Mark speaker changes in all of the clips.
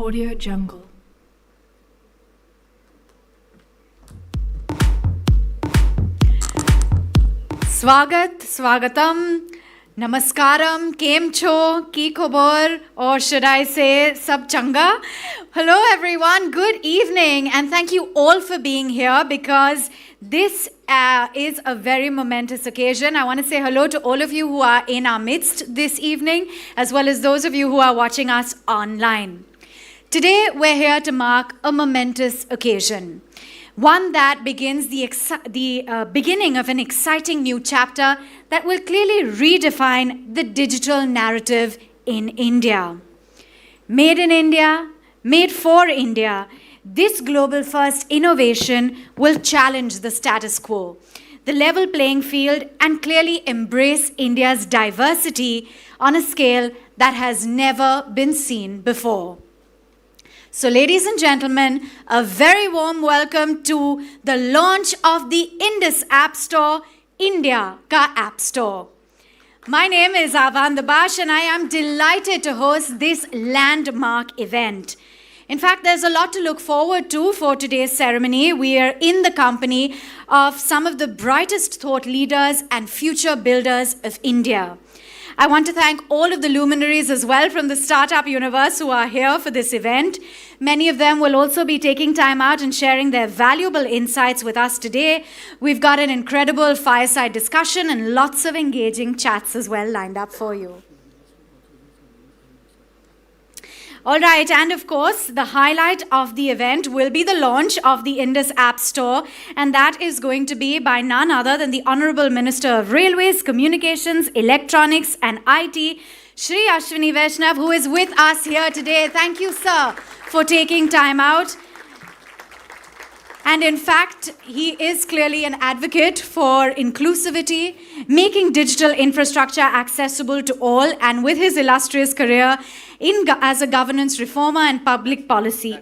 Speaker 1: Audio Jungle.
Speaker 2: स्वागत, स्वागतम, namaskaram, kem cho, ki khobor, or should I say sab changa? Hello everyone, good evening, and thank you all for being here because this is a very momentous occasion. I want to say hello to all of you who are in our midst this evening, as well as those of you who are watching us online. Today, we're here to mark a momentous occasion, one that begins the beginning of an exciting new chapter that will clearly redefine the digital narrative in India. Made in India, made for India, this global first innovation will challenge the status quo, the level playing field, and clearly embrace India's diversity on a scale that has never been seen before. So ladies and gentlemen, a very warm welcome to the launch of the Indus Appstore, India ka App Store. My name is Avan Dabash and I am delighted to host this landmark event. In fact, there's a lot to look forward to for today's ceremony. We are in the company of some of the brightest thought leaders and future builders of India. I want to thank all of the luminaries as well from the startup universe who are here for this event. Many of them will also be taking time out and sharing their valuable insights with us today. We've got an incredible fireside discussion and lots of engaging chats as well lined up for you. All right, and of course, the highlight of the event will be the launch of the Indus App Store, and that is going to be by none other than the Honorable Minister of Railways, Communications, Electronics and IT, Shri Ashwini Vaishnav, who is with us here today. Thank you, sir, for taking time out. And in fact, he is clearly an advocate for inclusivity, making digital infrastructure accessible to all, and with his illustrious career as a governance reformer and public policy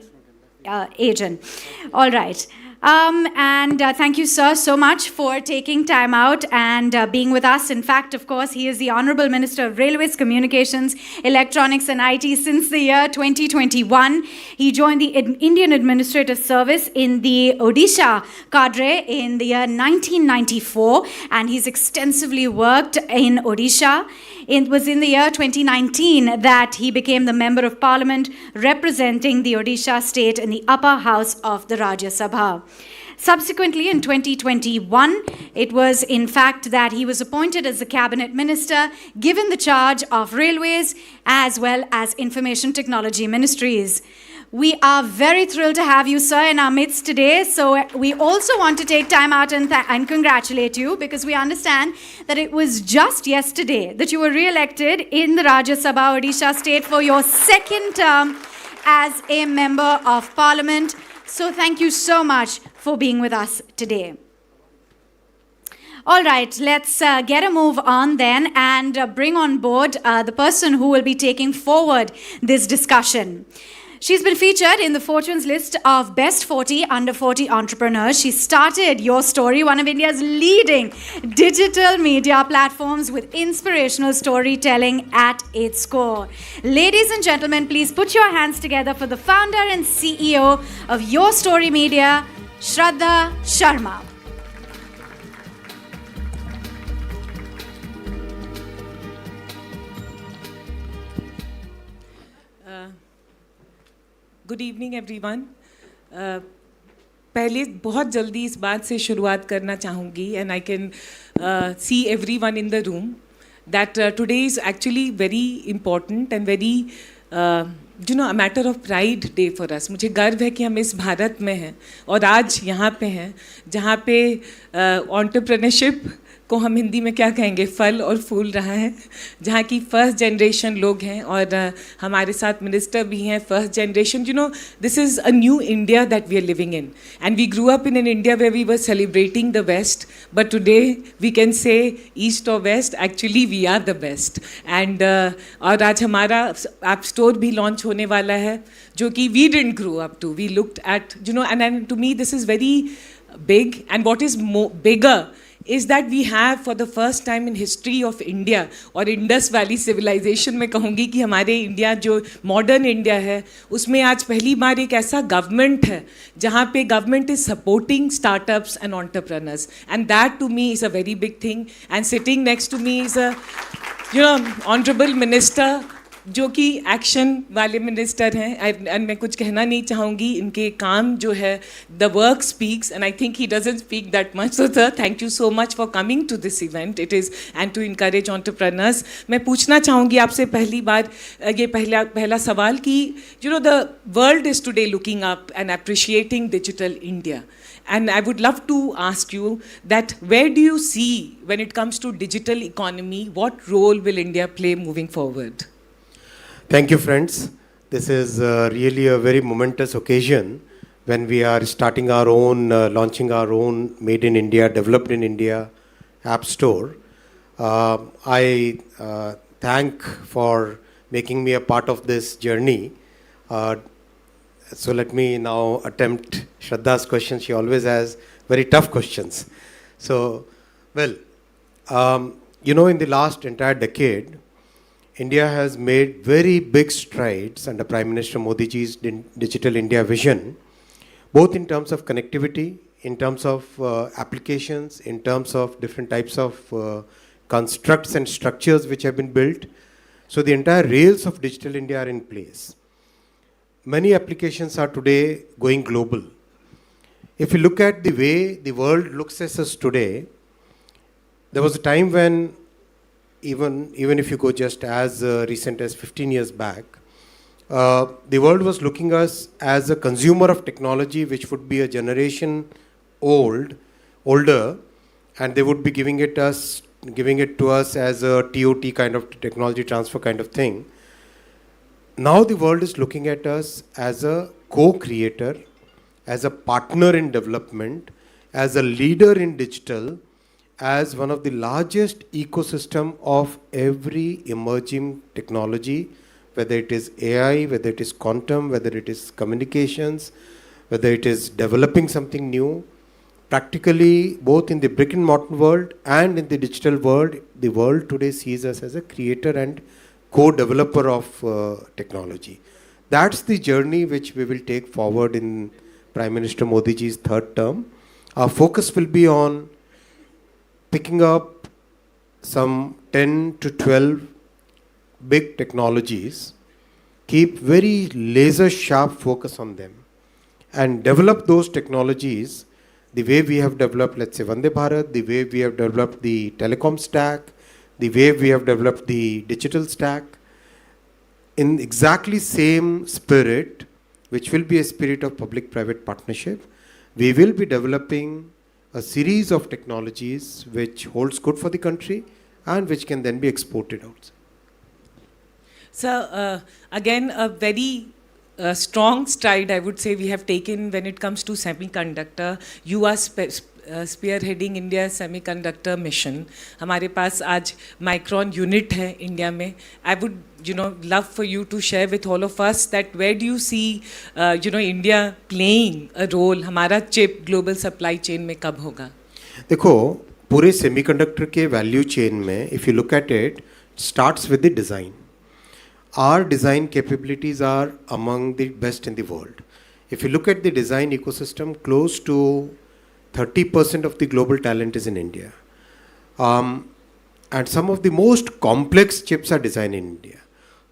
Speaker 2: agent. All right. Thank you, sir, so much for taking time out and being with us. In fact, of course, he is the Honorable Minister of Railways, Communications, Electronics and IT since the year 2021. He joined the Indian Administrative Service in the Odisha cadre in the year 1994, and he's extensively worked in Odisha. It was in the year 2019 that he became the Member of Parliament representing the Odisha state in the upper house of the Rajya Sabha. Subsequently, in 2021, it was in fact that he was appointed as the Cabinet Minister, given the charge of Railways as well as Information Technology Ministries. We are very thrilled to have you, sir, in our midst today. So we also want to take time out and congratulate you because we understand that it was just yesterday that you were re-elected in the Rajya Sabha Odisha state for your second term as a Member of Parliament. So thank you so much for being with us today. All right, let's get a move on then and bring on board the person who will be taking forward this discussion. She's been featured in the Fortune's list of Best 40 Under 40 Entrepreneurs. She started Your Story, one of India's leading digital media platforms with inspirational storytelling at its core. Ladies and gentlemen, please put your hands together for the founder and CEO of Your Story Media, Shraddha Sharma.
Speaker 3: Good evening everyone. पहले बहुत जल्दी इस बात से शुरुआत करना चाहूँगी and I can see everyone in the room that today is actually very important and very a matter of pride day for us. मुझे गर्व है कि हम इस भारत में हैं और आज यहाँ पे हैं जहाँ पे एंटरप्रेन्योरशिप को हम हिंदी में क्या कहेंगे, फल और फूल रहा है, जहाँ की फर्स्ट जनरेशन लोग हैं और हमारे साथ मिनिस्टर भी हैं first generation. This is a new India that we are living in and we grew up in an India where we were celebrating the west, but today we can say east और west, actually we are the best. And और आज हमारा app store भी launch होने वाला है जो कि we didn't grow up to. We looked at and to me this is very big, and what is bigger is that we have for the first time in history of India और Indus Valley civilization में कहूँगी कि हमारे India जो modern India है उसमें आज पहली बार एक ऐसा government है जहाँ पे government is supporting startups and entrepreneurs, and that to me is a very big thing. And sitting next to me is a honorable minister जो कि एक्शन वाले मिनिस्टर हैं, एंड मैं कुछ कहना नहीं चाहूँगी, इनके काम जो है the work speaks and I think he doesn't speak that much. So sir, thank you so much for coming to this event. It is and to encourage entrepreneurs. मैं पूछना चाहूँगी आपसे पहली बार ये पहला सवाल कि the world is today looking up and appreciating digital India. And I would love to ask you that where do you see when it comes to digital economy, what role will India play moving forward?
Speaker 1: Thank you, friends. This is really a very momentous occasion when we are starting our own, launching our own Made in India, Developed in India App Store. I thank for making me a part of this journey. So let me now attempt Shraddha's question. She always has very tough questions. So, well, in the last entire decade, India has made very big strides under Prime Minister Modi ji's Digital India vision, both in terms of connectivity, in terms of applications, in terms of different types of constructs and structures which have been built. So the entire rails of Digital India are in place. Many applications are today going global. If you look at the way the world looks at us today, there was a time when even if you go just as recent as 15 years back, the world was looking us as a consumer of technology which would be a generation older, and they would be giving it to us as a TOT kind of technology transfer kind of thing. Now the world is looking at us as a co-creator, as a partner in development, as a leader in digital, as one of the largest ecosystem of every emerging technology, whether it is AI, whether it is quantum, whether it is communications, whether it is developing something new. Practically, both in the brick and mortar world and in the digital world, the world today sees us as a creator and co-developer of technology. That's the journey which we will take forward in Prime Minister Modi ji's third term. Our focus will be on picking up some 10 to 12 big technologies, keep very laser sharp focus on them, and develop those technologies the way we have developed, let's say, Vande Bharat, the way we have developed the telecom stack, the way we have developed the digital stack, in exactly same spirit, which will be a spirit of public-private partnership. We will be developing a series of technologies which holds good for the country and which can then be exported outside.
Speaker 3: So, again, a very strong stride, I would say, we have taken when it comes to semiconductor. You are spearheading India semiconductor mission. हमारे पास आज micron unit है India में. I would love for you to share with all of us that where do you see India playing a role. हमारा chip global supply chain में कब होगा?
Speaker 1: देखो, पूरे semiconductor के value chain में, if you look at it, starts with the design. Our design capabilities are among the best in the world. If you look at the design ecosystem, close to 30% of the global talent is in India. And some of the most complex chips are designed in India.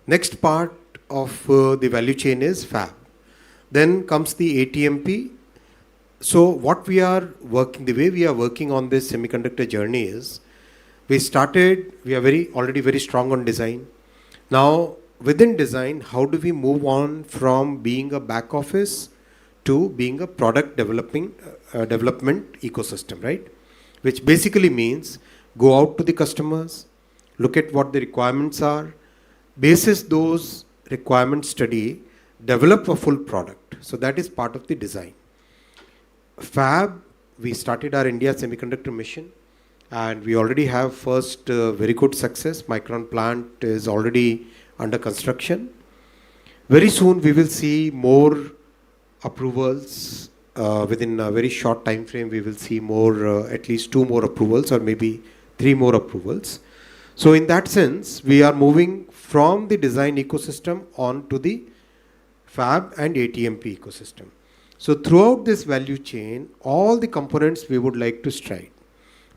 Speaker 1: Next part of the value chain is fab. Then comes the ATMP. So what we are working, the way we are working on this semiconductor journey is, we are already very strong on design. Now, within design, how do we move on from being a back office to being a product development ecosystem, right? Which basically means go out to the customers, look at what the requirements are, basis those requirements study, develop a full product. So that is part of the design. Fab, we started our India semiconductor mission and we already have first very good success. Micron plant is already under construction. Very soon we will see more approvals within a very short time frame, we will see more, at least 2 more approvals or maybe 3 more approvals. So in that sense, we are moving from the design ecosystem on to the fab and ATMP ecosystem. So throughout this value chain, all the components we would like to stride.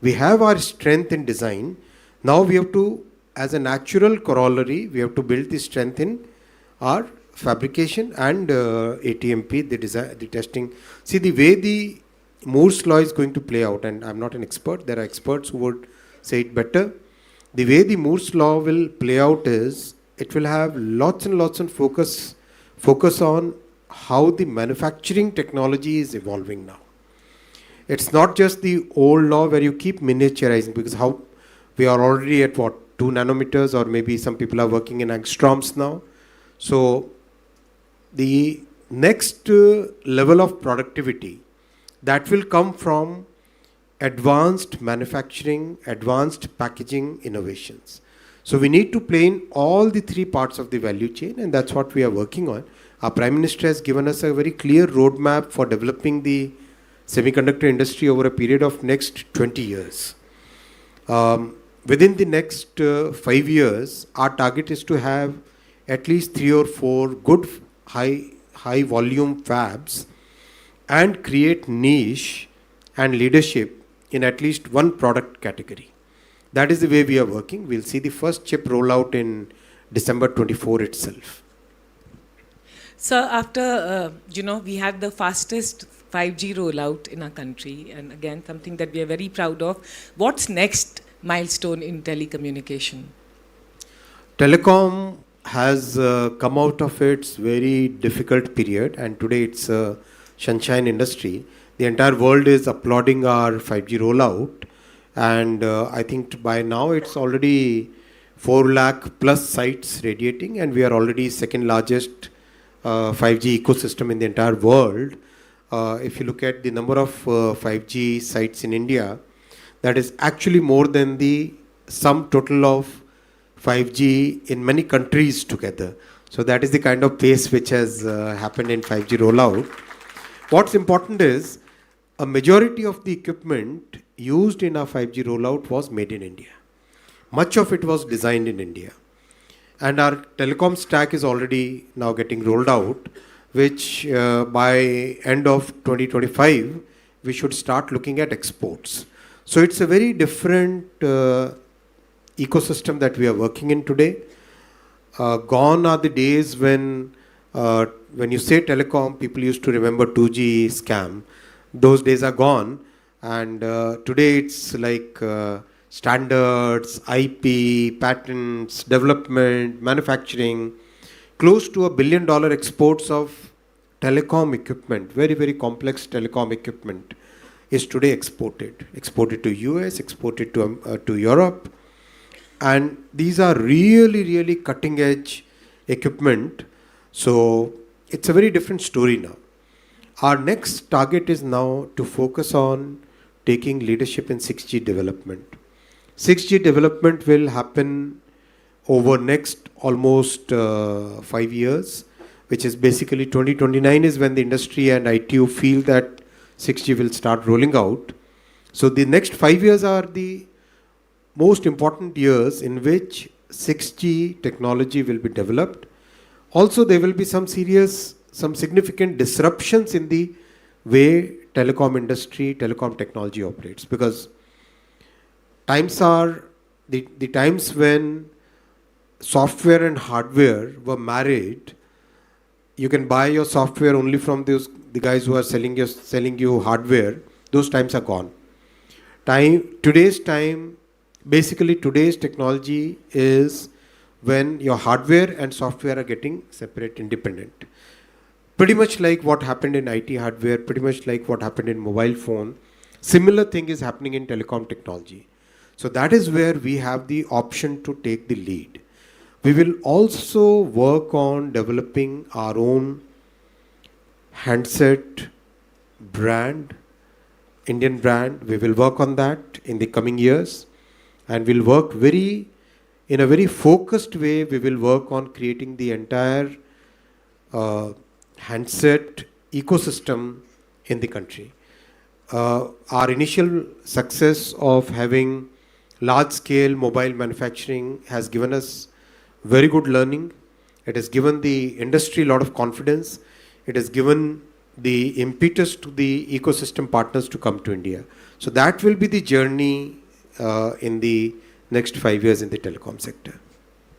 Speaker 1: We have our strength in design. Now we have to, as a natural corollary, we have to build the strength in our fabrication and ATMP, the design, the testing. See, the way the Moore's law is going to play out, and I'm not an expert, there are experts who would say it better. The way the Moore's law will play out is, it will have lots and lots of focus on how the manufacturing technology is evolving now. It's not just the old law where you keep miniaturizing, because how we are already at what, 2 nanometers, or maybe some people are working in angstroms now. So the next level of productivity that will come from advanced manufacturing, advanced packaging innovations. So we need to play in all the 3 parts of the value chain, and that's what we are working on. Our Prime Minister has given us a very clear roadmap for developing the semiconductor industry over a period of next 20 years. Within the next 5 years, our target is to have at least 3 or 4 good high volume fabs and create niche and leadership in at least one product category. That is the way we are working. We'll see the first chip rollout in December 24 itself.
Speaker 3: So after, we had the fastest 5G rollout in our country, and again, something that we are very proud of. What's next milestone in telecommunication?
Speaker 1: Telecom has come out of its very difficult period, and today it's a sunshine industry. The entire world is applauding our 5G rollout, and I think by now it's already 4 lakh plus sites radiating, and we are already second largest 5G ecosystem in the entire world. If you look at the number of 5G sites in India, that is actually more than the sum total of 5G in many countries together. So that is the kind of pace which has happened in 5G rollout. What's important is, a majority of the equipment used in our 5G rollout was made in India. Much of it was designed in India. And our telecom stack is already now getting rolled out, which by end of 2025, we should start looking at exports. So it's a very different ecosystem that we are working in today. Gone are the days when you say telecom, people used to remember 2G scam. Those days are gone, and today it's like standards, IP, patents, development, manufacturing. Close to $1 billion exports of telecom equipment, very, very complex telecom equipment, is today exported. Exported to US, exported to Europe. And these are really, really cutting edge equipment. So it's a very different story now. Our next target is now to focus on taking leadership in 6G development. 6G development will happen over next almost 5 years, which is basically 2029 is when the industry and ITU feel that 6G will start rolling out. So the next 5 years are the most important years in which 6G technology will be developed. Also, there will be some significant disruptions in the way telecom industry, telecom technology operates, because times are the times when software and hardware were married. You can buy your software only from the guys who are selling you hardware. Those times are gone. Today's technology is when your hardware and software are getting separate, independent. Pretty much like what happened in IT hardware, pretty much like what happened in mobile phone. Similar thing is happening in telecom technology. So that is where we have the option to take the lead. We will also work on developing our own handset brand, Indian brand. We will work on that in the coming years, and we'll work in a very focused way. We will work on creating the entire handset ecosystem in the country. Our initial success of having large-scale mobile manufacturing has given us very good learning. It has given the industry a lot of confidence. It has given the impetus to the ecosystem partners to come to India. So that will be the journey in the next 5 years in the telecom sector.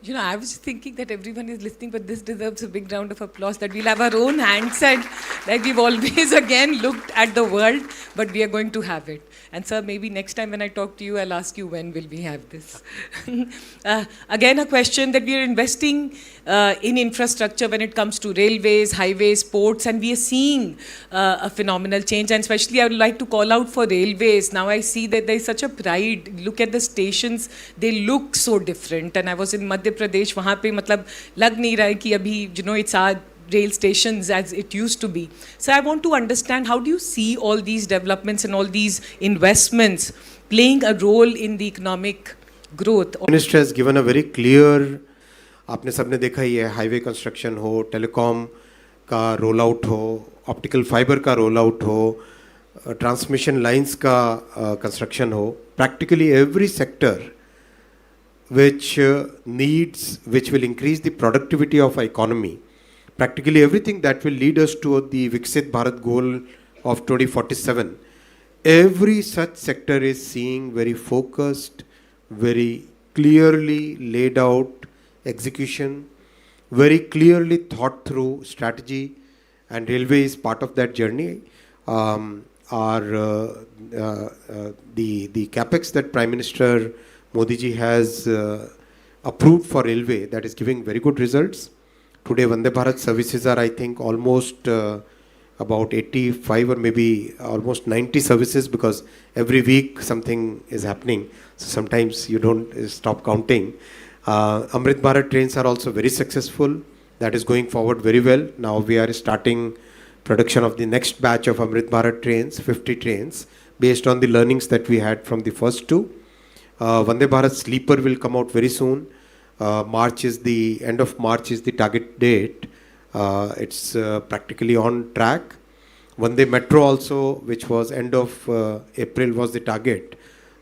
Speaker 3: You know, I was thinking that everyone is listening, but this deserves a big round of applause that we'll have our own handset, like we've always again looked at the world, but we are going to have it. And sir, maybe next time when I talk to you, I'll ask you when will we have this. Again, a question that we are investing in infrastructure when it comes to railways, highways, ports, and we are seeing a phenomenal change. And especially I would like to call out for railways. Now I see that there is such a pride. Look at the stations, they look so different. And I was in Madhya Pradesh, वहाँ पे मतलब लग नहीं रहा है कि अभी, you know, it's our rail stations as it used to be. So I want to understand, how do you see all these developments and all these investments playing a role in the economic growth?
Speaker 1: Minister has given a very clear, आपने सबने देखा ही है, highway construction हो, telecom का roll out हो, optical fibre का roll out हो, transmission lines का कंस्ट्रक्शन हो, practically every sector which which will increase the productivity of our economy, practically everything that will lead us to the Viksit Bharat goal of 2047, every such sector is seeing very focused, very clearly laid out execution, very clearly thought through strategy, and railway is part of that journey. The capex that Prime Minister Modi ji has approved for railway, that is giving very good results. Today Vande Bharat services are, I think, almost about 85 or maybe almost 90 services, because every week something is happening. So sometimes you don't stop counting. Amrit Bharat trains are also very successful. That is going forward very well. Now we are starting production of the next batch of Amrit Bharat trains, 50 trains, based on the learnings that we had from the first two. Vande Bharat Sleeper will come out very soon. End of March is the target date. It's practically on track. Vande Metro also, which was end of April, was the target.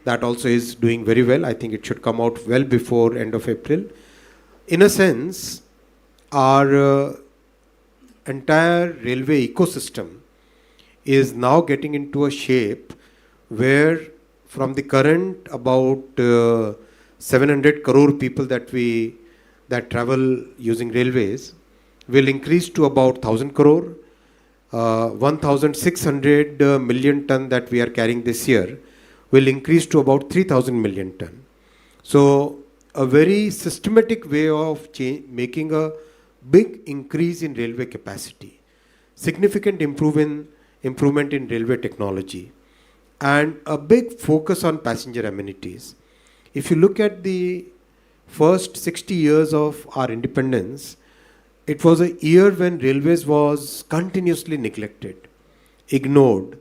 Speaker 1: That also is doing very well. I think it should come out well before end of April. In a sense, our entire railway ecosystem is now getting into a shape where from the current about 700 crore people that travel using railways will increase to about 1,000 crore. 1,600 million ton that we are carrying this year will increase to about 3,000 million ton. So a very systematic way of making a big increase in railway capacity, significant improvement in railway technology, and a big focus on passenger amenities. If you look at the first 60 years of our independence, it was a year when railways was continuously neglected, ignored.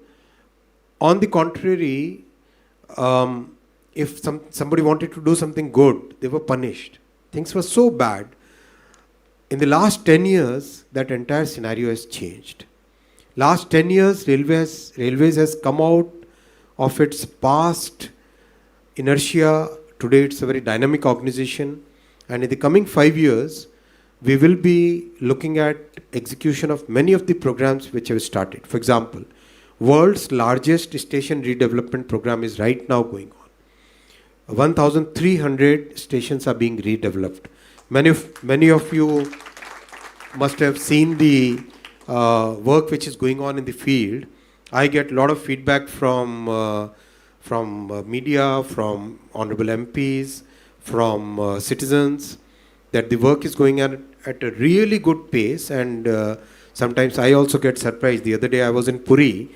Speaker 1: On the contrary, if somebody wanted to do something good, they were punished. Things were so bad. In the last 10 years, that entire scenario has changed. Last 10 years, railways has come out of its past inertia. Today, it's a very dynamic organization. And in the coming 5 years, we will be looking at execution of many of the programs which have started. For example, world's largest station redevelopment program is right now going on. 1,300 stations are being redeveloped. Many of you must have seen the work which is going on in the field. I get a lot of feedback from media, from honorable MPs, from citizens, that the work is going on at a really good pace, and sometimes I also get surprised. The other day I was in Puri,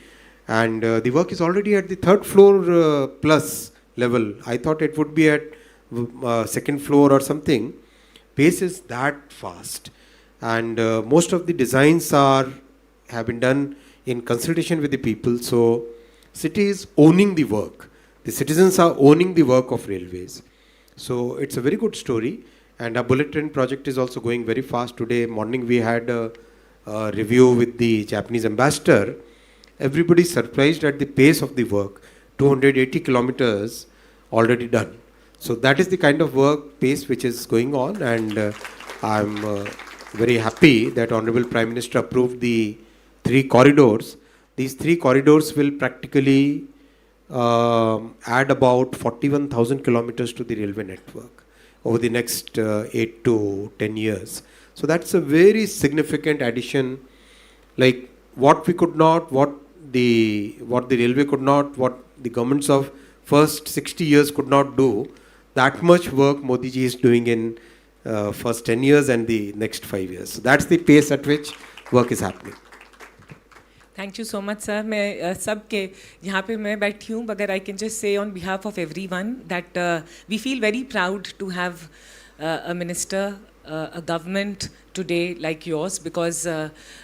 Speaker 1: and the work is already at the third floor plus level. I thought it would be at second floor or something. Pace is that fast, and most of the designs have been done in consultation with the people. So city is owning the work. The citizens are owning the work of railways. So it's a very good story. And our bullet train project is also going very fast. Today morning we had a review with the Japanese ambassador, everybody surprised at the pace of the work. 280 kilometers already done. So that is the kind of work pace which is going on, and I'm very happy that Honorable Prime Minister approved the 3 corridors. These 3 corridors will practically add about 41,000 kilometers to the railway network over the next 8 to 10 years. So that's a very significant addition. Like what we could not, what the railway could not, what the governments of first 60 years could not do, that much work Modi ji is doing in first 10 years and the next 5 years. So that's the pace at which work is happening.
Speaker 3: Thank you so much, sir. मैं सब के यहाँ पे मैं बैठी हूँ, but I can just say on behalf of everyone that we feel very proud to have a minister, a government today like yours, because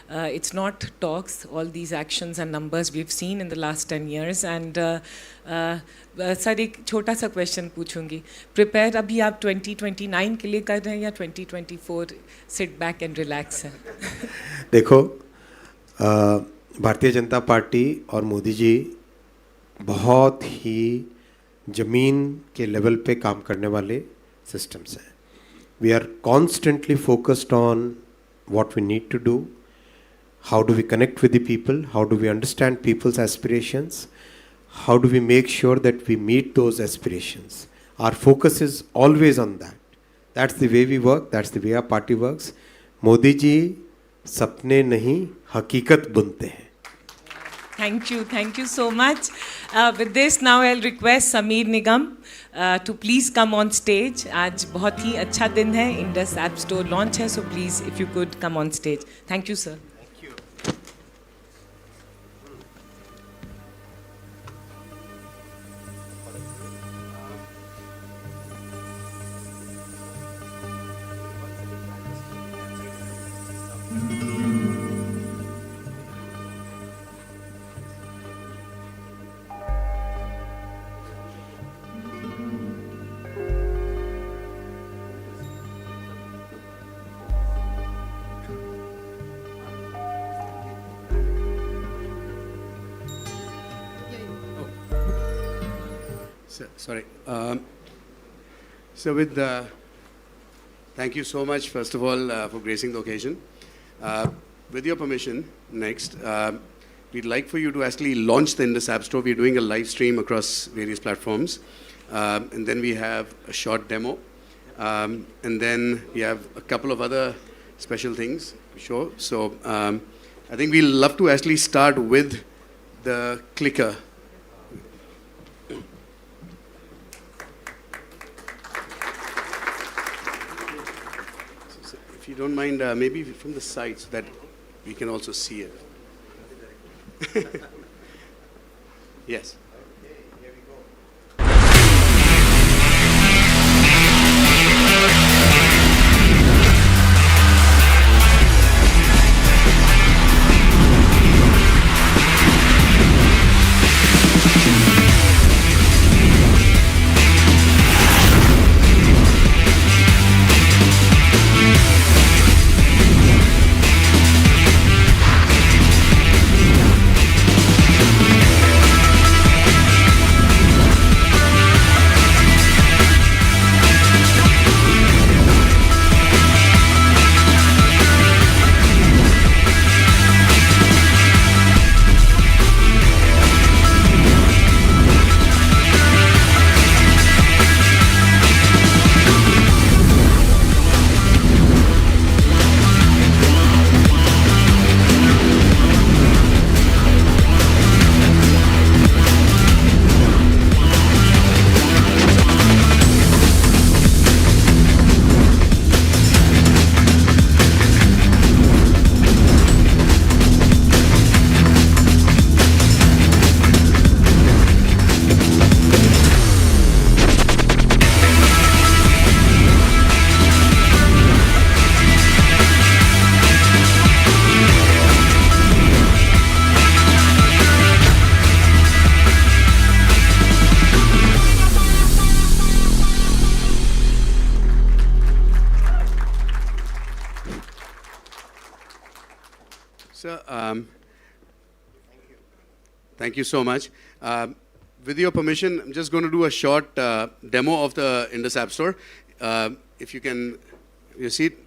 Speaker 3: it's not talks, all these actions and numbers we've seen in the last 10 years. And sir एक छोटा सा question पूछूंगी, prepare अभी आप 2029 के लिए कर रहे हैं या 2024 सिट बैक एंड रिलैक्स है?
Speaker 1: देखो, भारतीय जनता पार्टी और मोदी जी बहुत ही ज़मीन के लेवल पे काम करने वाले सिस्टम्स हैं. We are constantly focused on what we need to do, how do we connect with the people, how do we understand people's aspirations, how do we make sure that we meet those aspirations. Our focus is always on that. That's the way we work, that's the way our party works. Modi ji सपने नहीं हकीकत बुनते हैं.
Speaker 3: Thank you so much. With this, now I'll request Sameer Nigam to please come on stage. आज बहुत ही अच्छा दिन है, Indus Appstore launch है, so please if you could come on stage. Thank you, sir.
Speaker 4: Sorry. So with thank you so much, first of all, for gracing the occasion. With your permission, next, we'd like for you to actually launch the Indus Appstore. We're doing a live stream across various platforms. And then we have a short demo. And then we have a couple of other special things, sure. So I think we'll love to actually start with the clicker. If you don't mind, maybe from the side so that we can also see it. Yes. Thank you so much. With your permission, I'm just going to do a short demo of the Indus App Store. If you can, you see it?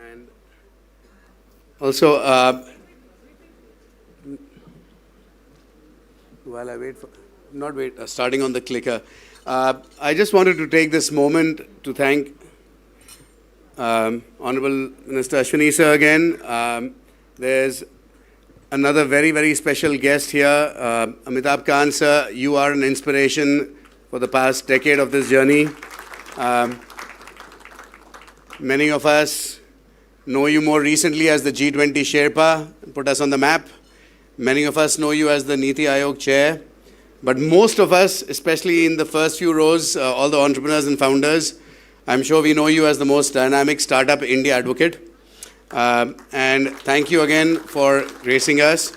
Speaker 4: And also, while I wait for, starting on the clicker, I just wanted to take this moment to thank Honorable Minister Ashwini sir again. There's another very, very special guest here, Amitabh Khan sir. You are an inspiration for the past decade of this journey. Many of us know you more recently as the G20 Sherpa, put us on the map. Many of us know you as the Niti Aayog chair. But most of us, especially in the first few rows, all the entrepreneurs and founders, I'm sure we know you as the most dynamic startup India advocate. And thank you again for gracing us.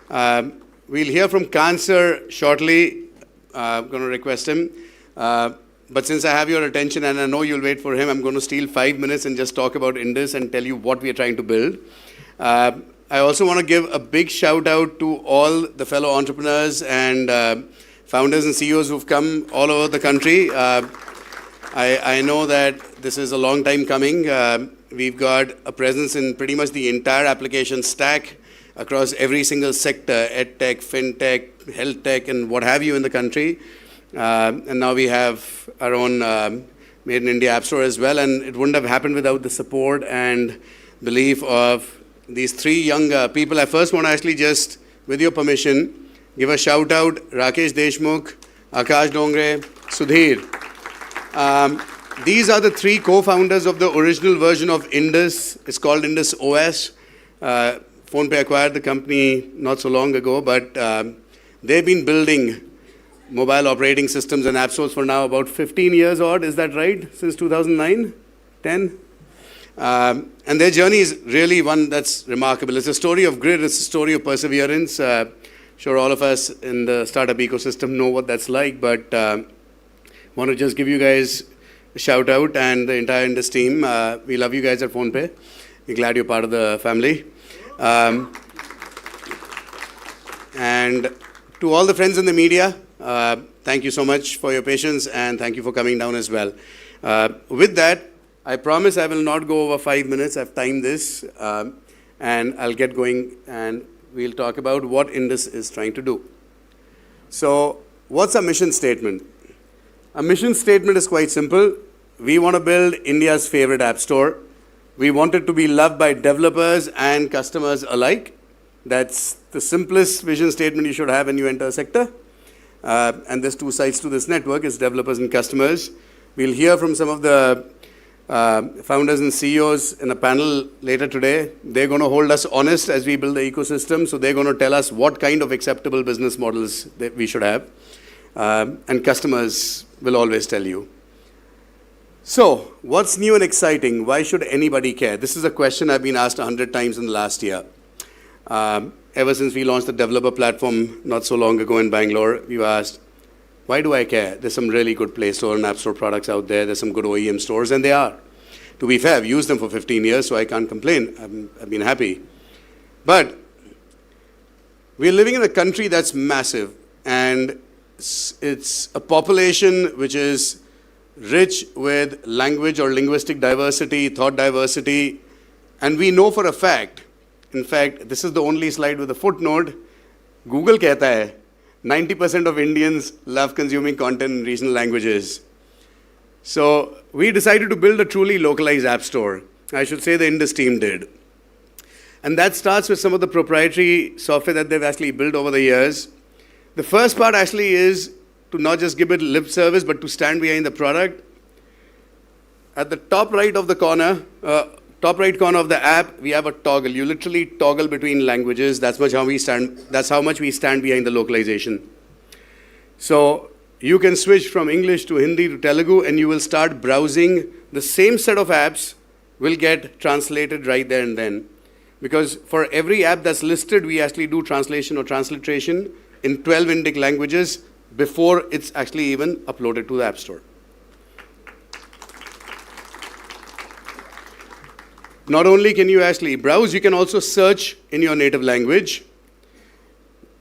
Speaker 4: We'll hear from Khan sir shortly. I'm going to request him. But since I have your attention and I know you'll wait for him, I'm going to steal 5 minutes and just talk about Indus and tell you what we are trying to build. I also want to give a big shout out to all the fellow entrepreneurs and founders and CEOs who've come all over the country. I know that this is a long time coming. We've got a presence in pretty much the entire application stack across every single sector, edtech, fintech, health tech, and what have you in the country. And now we have our own Made in India App Store as well, and it wouldn't have happened without the support and belief of these three young people. I first want to actually just, with your permission, give a shout out, Rakesh Deshmukh, Akash Dongre, Sudhir. These are the three co-founders of the original version of Indus. It's called Indus OS. PhonePe acquired the company not so long ago, but they've been building mobile operating systems and app stores for now about 15 years odd. Is that right? Since 2009? 10? And their journey is really one that's remarkable. It's a story of grit. It's a story of perseverance. Sure, all of us in the startup ecosystem know what that's like, but want to just give you guys a shout out and the entire Indus team. We love you guys at PhonePe. We're glad you're part of the family. And to all the friends in the media, thank you so much for your patience and thank you for coming down as well. With that, I promise I will not go over 5 minutes. I've timed this and I'll get going and we'll talk about what Indus is trying to do. So what's our mission statement? Our mission statement is quite simple. We want to build India's favorite app store. We want it to be loved by developers and customers alike. That's the simplest vision statement you should have when you enter a sector. And there's two sides to this network, it's developers and customers. We'll hear from some of the founders and CEOs in a panel later today. They're going to hold us honest as we build the ecosystem. So they're going to tell us what kind of acceptable business models that we should have. And customers will always tell you. So what's new and exciting? Why should anybody care? This is a question I've been asked 100 times in the last year. Ever since we launched the developer platform not so long ago in Bangalore, we've asked, why do I care? There's some really good Play Store and App Store products out there. There's some good OEM stores, and they are. To be fair, I've used them for 15 years, so I can't complain. I've been happy. But we're living in a country that's massive, and it's a population which is rich with language or linguistic diversity, thought diversity, and we know for a fact, in fact, this is the only slide with a footnote, Google कहता है, 90% of Indians love consuming content in regional languages. So we decided to build a truly localized app store. I should say the Indus team did. And that starts with some of the proprietary software that they've actually built over the years. The first part actually is to not just give it lip service, but to stand behind the product. At the top right of the corner, top right corner of the app, we have a toggle. You literally toggle between languages. That's how much we stand behind the localization. So you can switch from English to Hindi to Telugu, and you will start browsing. The same set of apps will get translated right there and then. Because for every app that's listed, we actually do translation or transliteration in 12 Indic languages before it's actually even uploaded to the App Store. Not only can you actually browse, you can also search in your native language.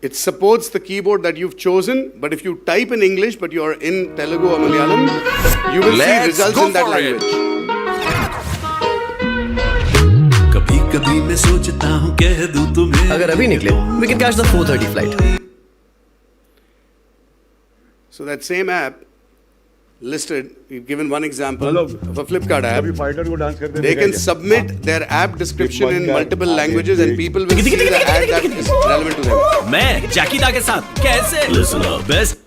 Speaker 4: It supports the keyboard that you've chosen, but if you type in English but you're in Telugu or Malayalam, you will see results in that language.
Speaker 5: कभी मैं सोचता हूँ कह दूँ तुम्हें
Speaker 6: अगर अभी निकले, we can catch the 4:30 flight.
Speaker 4: So that same app listed, we've given one example of a Flipkart app. They can submit their app description in multiple languages and people will see the ad that is relevant to them.
Speaker 5: मैं जैकी दा के साथ कैसे Listen up, best.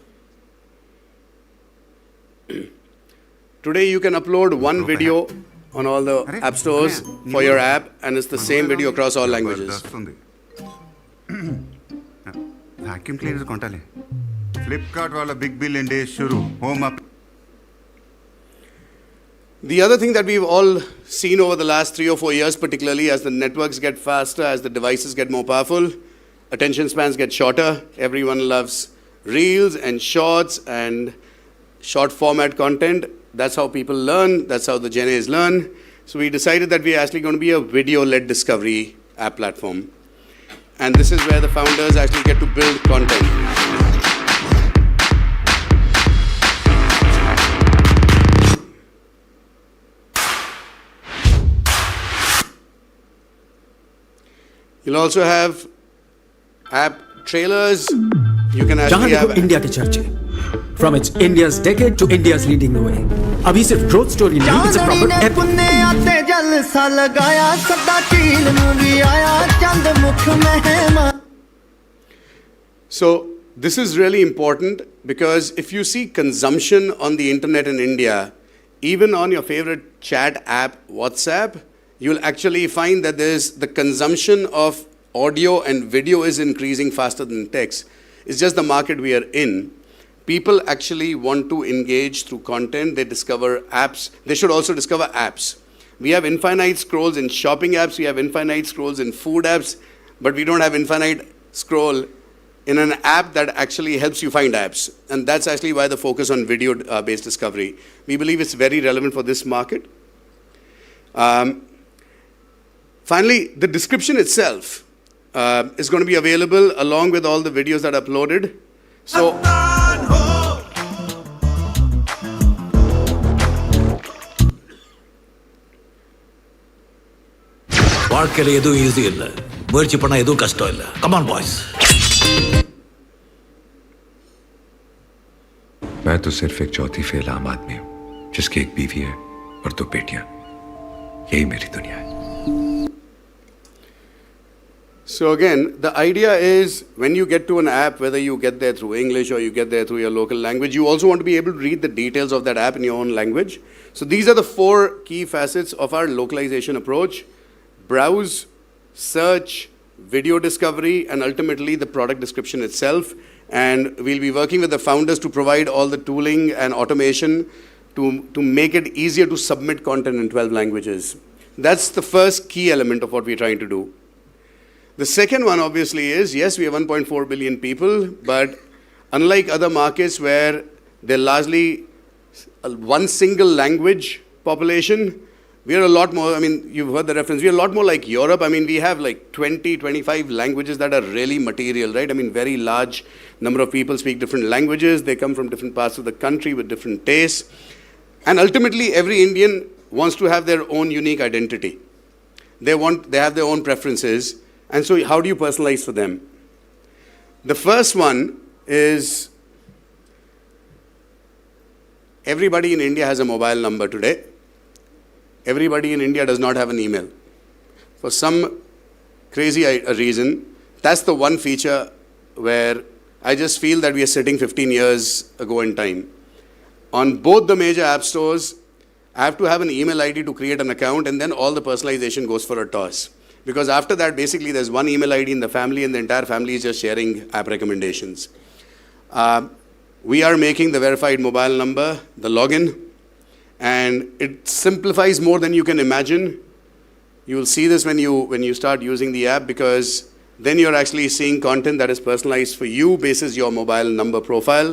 Speaker 4: Today you can upload one video on all the app stores for your app and it's the same video across all languages.
Speaker 7: vacuum cleaner కొంటాలే Flipkart వాళ్ళ big billion ఎండే షురు హోమ్ అప్.
Speaker 4: The other thing that we've all seen over the last 3 or 4 years, particularly as the networks get faster, as the devices get more powerful, attention spans get shorter. Everyone loves reels and shorts and short format content. That's how people learn. That's how the Gen A's learn. So we decided that we're actually going to be a video-led discovery app platform. And this is where the founders actually get to build content. You'll also have app trailers. You can
Speaker 8: जहां
Speaker 4: actually
Speaker 8: देखो
Speaker 4: have
Speaker 8: India के चर्चे from its India's decade to India's leading the way. अभी सिर्फ growth story नहीं, it's a proper epic.
Speaker 6: पुन्ने आते जलसा लगाया सदा चील मूवी आया चंद मुख मेहमान.
Speaker 4: So this is really important because if you see consumption on the internet in India, even on your favorite chat app, WhatsApp, you'll actually find that there's the consumption of audio and video is increasing faster than text. It's just the market we are in. People actually want to engage through content. They discover apps. They should also discover apps. We have infinite scrolls in shopping apps. We have infinite scrolls in food apps. But we don't have infinite scroll in an app that actually helps you find apps. And that's actually why the focus on video-based discovery. We believe it's very relevant for this market. Finally, the description itself is going to be available along with all the videos that are uploaded. So
Speaker 5: வாழ்க்கையில எதுவும் easy இல்ல முயற்சி பண்ணா எதுவும் கஷ்டம் இல்ல come on boys
Speaker 9: मैं तो सिर्फ एक चौथी फेल आम आदमी हूं जिसकी एक बीवी है और 2 बेटियां. यही मेरी दुनिया है.
Speaker 4: So again, the idea is when you get to an app, whether you get there through English or you get there through your local language, you also want to be able to read the details of that app in your own language. So these are the 4 key facets of our localization approach: browse, search, video discovery, and ultimately the product description itself. And we'll be working with the founders to provide all the tooling and automation to make it easier to submit content in 12 languages. That's the first key element of what we're trying to do. The second one obviously is, yes, we have 1.4 billion people, but unlike other markets where they're largely one single language population, we are a lot more, I mean, you've heard the reference, we are a lot more like Europe. I mean, we have like 20, 25 languages that are really material, right? I mean, very large number of people speak different languages. They come from different parts of the country with different tastes. And ultimately, every Indian wants to have their own unique identity. They have their own preferences. And so how do you personalize for them? The first one is everybody in India has a mobile number today. Everybody in India does not have an email. For some crazy reason, that's the one feature where I just feel that we are sitting 15 years ago in time. On both the major app stores, I have to have an email ID to create an account and then all the personalization goes for a toss. Because after that, basically, there's one email ID in the family and the entire family is just sharing app recommendations. We are making the verified mobile number, the login, and it simplifies more than you can imagine. You will see this when you start using the app because then you're actually seeing content that is personalized for you basis your mobile number profile.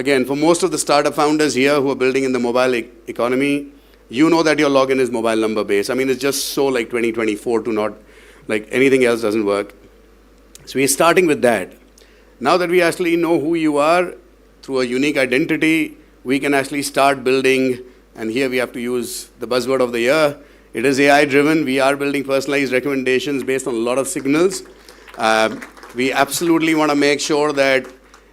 Speaker 4: Again, for most of the startup founders here who are building in the mobile economy, you know that your login is mobile number based. I mean, it's just so like 2024 to not, like anything else doesn't work. So we're starting with that. Now that we actually know who you are through a unique identity, we can actually start building, and here we have to use the buzzword of the year. It is AI driven. We are building personalized recommendations based on a lot of signals. We absolutely want to make sure that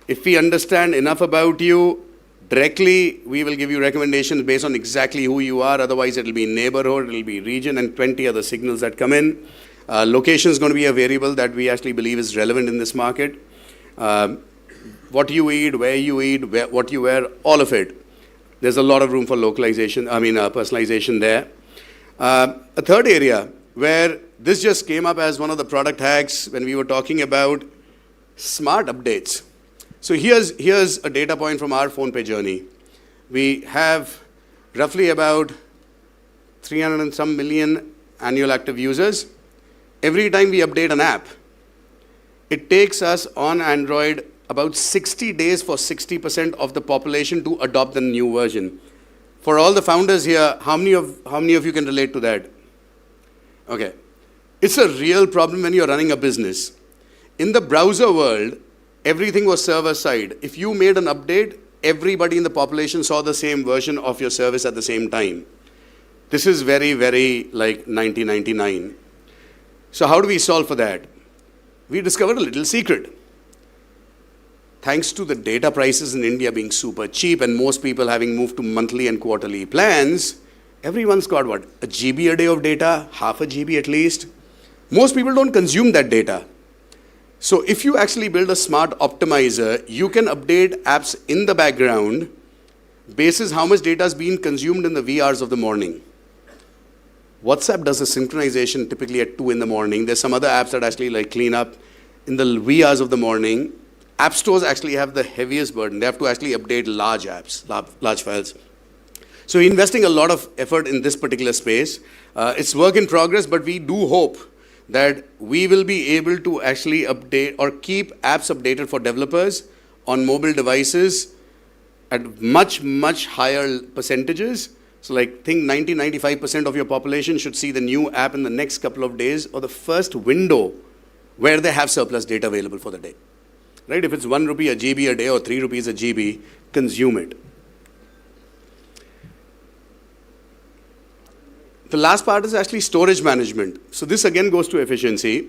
Speaker 4: if we understand enough about you, directly we will give you recommendations based on exactly who you are. Otherwise, it'll be neighborhood, it'll be region, and 20 other signals that come in. Location is going to be a variable that we actually believe is relevant in this market. What you eat, where you eat, what you wear, all of it. There's a lot of room for personalization there. A third area where this just came up as one of the product hacks when we were talking about smart updates. So here's a data point from our PhonePe journey. We have roughly about 300 and some million annual active users. Every time we update an app, it takes us on Android about 60 days for 60% of the population to adopt the new version. For all the founders here, how many of you can relate to that? Okay. It's a real problem when you're running a business. In the browser world, everything was server-side. If you made an update, everybody in the population saw the same version of your service at the same time. This is very, very like 1999. So how do we solve for that? We discovered a little secret. Thanks to the data prices in India being super cheap and most people having moved to monthly and quarterly plans, everyone's got what? A GB a day of data, half a GB at least. Most people don't consume that data. So if you actually build a smart optimizer, you can update apps in the background basis how much data is being consumed in the wee hours of the morning. WhatsApp does a synchronization typically at 2 in the morning. There's some other apps that actually like clean up in the wee hours of the morning. App stores actually have the heaviest burden. They have to actually update large apps, large files. So we're investing a lot of effort in this particular space. It's work in progress, but we do hope that we will be able to actually update or keep apps updated for developers on mobile devices at much, much higher percentages. So like think 90-95% of your population should see the new app in the next couple of days or the first window where they have surplus data available for the day. Right? If it's 1 rupee a GB a day or 3 rupees a GB, consume it. The last part is actually storage management. So this again goes to efficiency.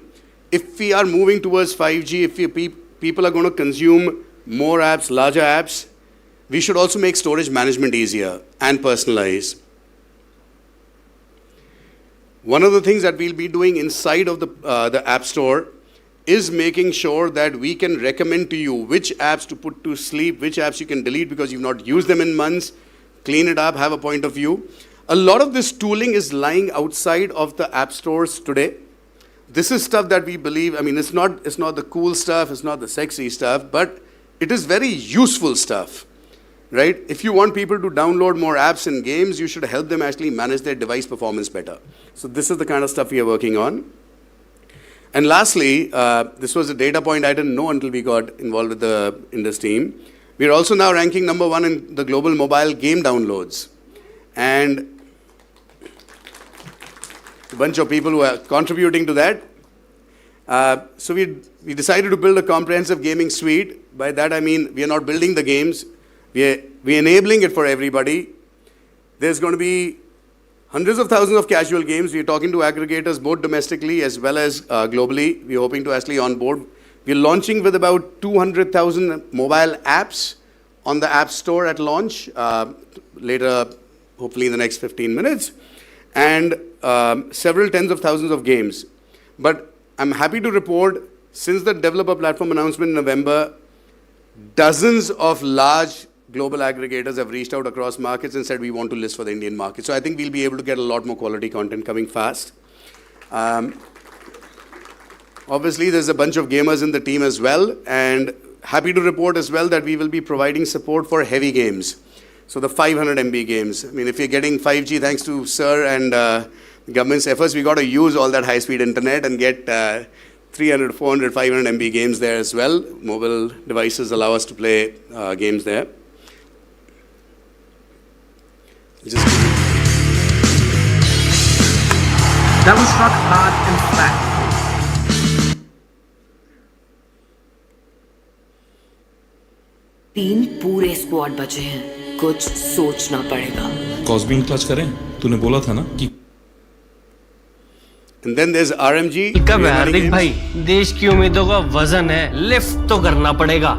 Speaker 4: If we are moving towards 5G, if people are going to consume more apps, larger apps, we should also make storage management easier and personalized. One of the things that we'll be doing inside of the App Store is making sure that we can recommend to you which apps to put to sleep, which apps you can delete because you've not used them in months, clean it up, have a point of view. A lot of this tooling is lying outside of the app stores today. This is stuff that we believe, I mean, it's not the cool stuff, it's not the sexy stuff, but it is very useful stuff, right? If you want people to download more apps and games, you should help them actually manage their device performance better. So this is the kind of stuff we are working on. And lastly, this was a data point I didn't know until we got involved with the Indus team. We are also now ranking #1 in the global mobile game downloads. And a bunch of people who are contributing to that. So we decided to build a comprehensive gaming suite. By that I mean we are not building the games, we're enabling it for everybody. There's going to be hundreds of thousands of casual games. We're talking to aggregators both domestically as well as globally. We're hoping to actually onboard. We're launching with about 200,000 mobile apps on the App Store at launch, later hopefully in the next 15 minutes. And several tens of thousands of games. But I'm happy to report, since the developer platform announcement in November, dozens of large global aggregators have reached out across markets and said we want to list for the Indian market. So I think we'll be able to get a lot more quality content coming fast. Obviously, there's a bunch of gamers in the team as well, and happy to report as well that we will be providing support for heavy games. So the 500 MB games. I mean, if you're getting 5G, thanks to Sir and the government's efforts, we got to use all that high-speed internet and get 300, 400, 500 MB games there as well. Mobile devices allow us to play games there. Just
Speaker 10: That was struck hard and flat.
Speaker 11: तीन पूरे squad बचे हैं, कुछ सोचना पड़ेगा।
Speaker 12: कॉस्बिंग touch करें, तूने बोला था ना कि
Speaker 4: And then there's RMG.
Speaker 10: कब है हार्दिक भाई? देश की उम्मीदों का वजन है, लिफ्ट तो करना पड़ेगा।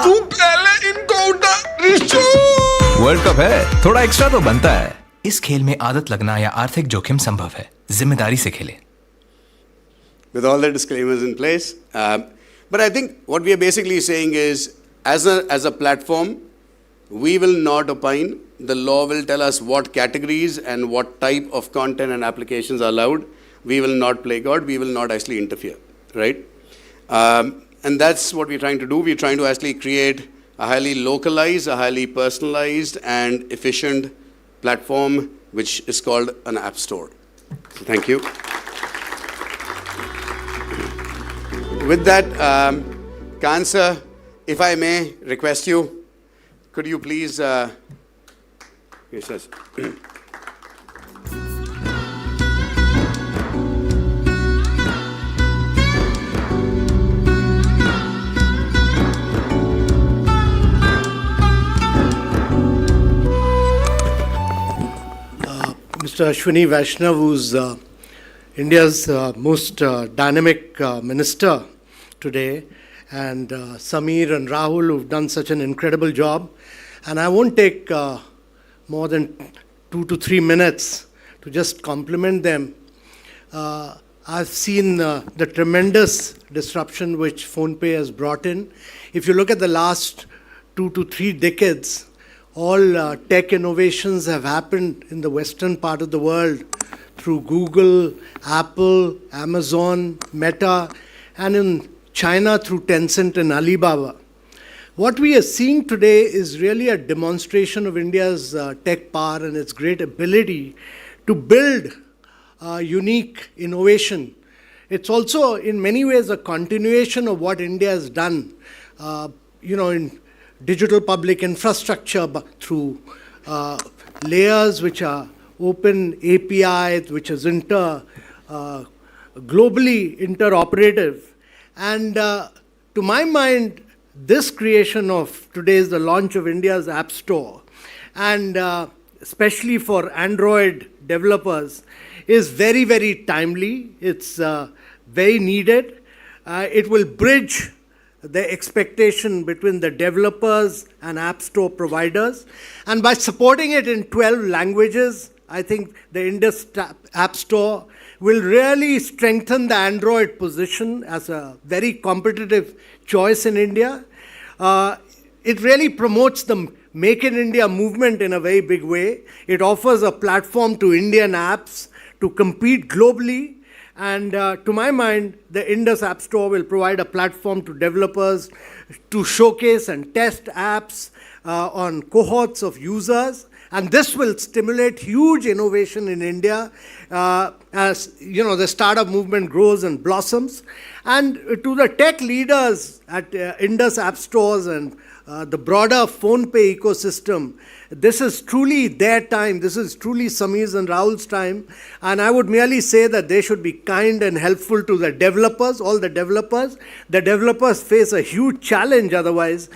Speaker 5: तू पहले इनको उठा रिशु। वर्ल्ड कप है, थोड़ा एक्स्ट्रा तो बनता है।
Speaker 13: इस खेल में आदत लगना या आर्थिक जोखिम संभव है, जिम्मेदारी से खेलें।
Speaker 4: With all the disclaimers in place. But I think what we are basically saying is, as a platform, we will not opine. The law will tell us what categories and what type of content and applications are allowed. We will not play God. We will not actually interfere, right? And that's what we're trying to do. We're trying to actually create a highly localized, a highly personalized and efficient platform, which is called an app store. So thank you. With that, Khan sir, if I may request you, could you please, yes, yes.
Speaker 14: Mr. Ashwini Vaishnav, who's India's most dynamic minister today, and Sameer and Rahul, who've done such an incredible job. And I won't take more than 2 to 3 minutes to just compliment them. I've seen the tremendous disruption which PhonePe has brought in. If you look at the last 2 to 3 decades, all tech innovations have happened in the western part of the world through Google, Apple, Amazon, Meta, and in China through Tencent and Alibaba. What we are seeing today is really a demonstration of India's tech power and its great ability to build unique innovation. It's also in many ways a continuation of what India has done, in digital public infrastructure through layers which are open API, which is globally interoperative. And to my mind, this creation of today is the launch of India's App Store, and especially for Android developers, is very, very timely. It's very needed. It will bridge the expectation between the developers and App Store providers. And by supporting it in 12 languages, I think the Indus App Store will really strengthen the Android position as a very competitive choice in India. It really promotes the Make in India movement in a very big way. It offers a platform to Indian apps to compete globally. And to my mind, the Indus App Store will provide a platform to developers to showcase and test apps on cohorts of users. And this will stimulate huge innovation in India as the startup movement grows and blossoms. And to the tech leaders at Indus App Stores and the broader PhonePe ecosystem, this is truly their time. This is truly Sameer's and Rahul's time. And I would merely say that they should be kind and helpful to the developers, all the developers. The developers face a huge challenge otherwise.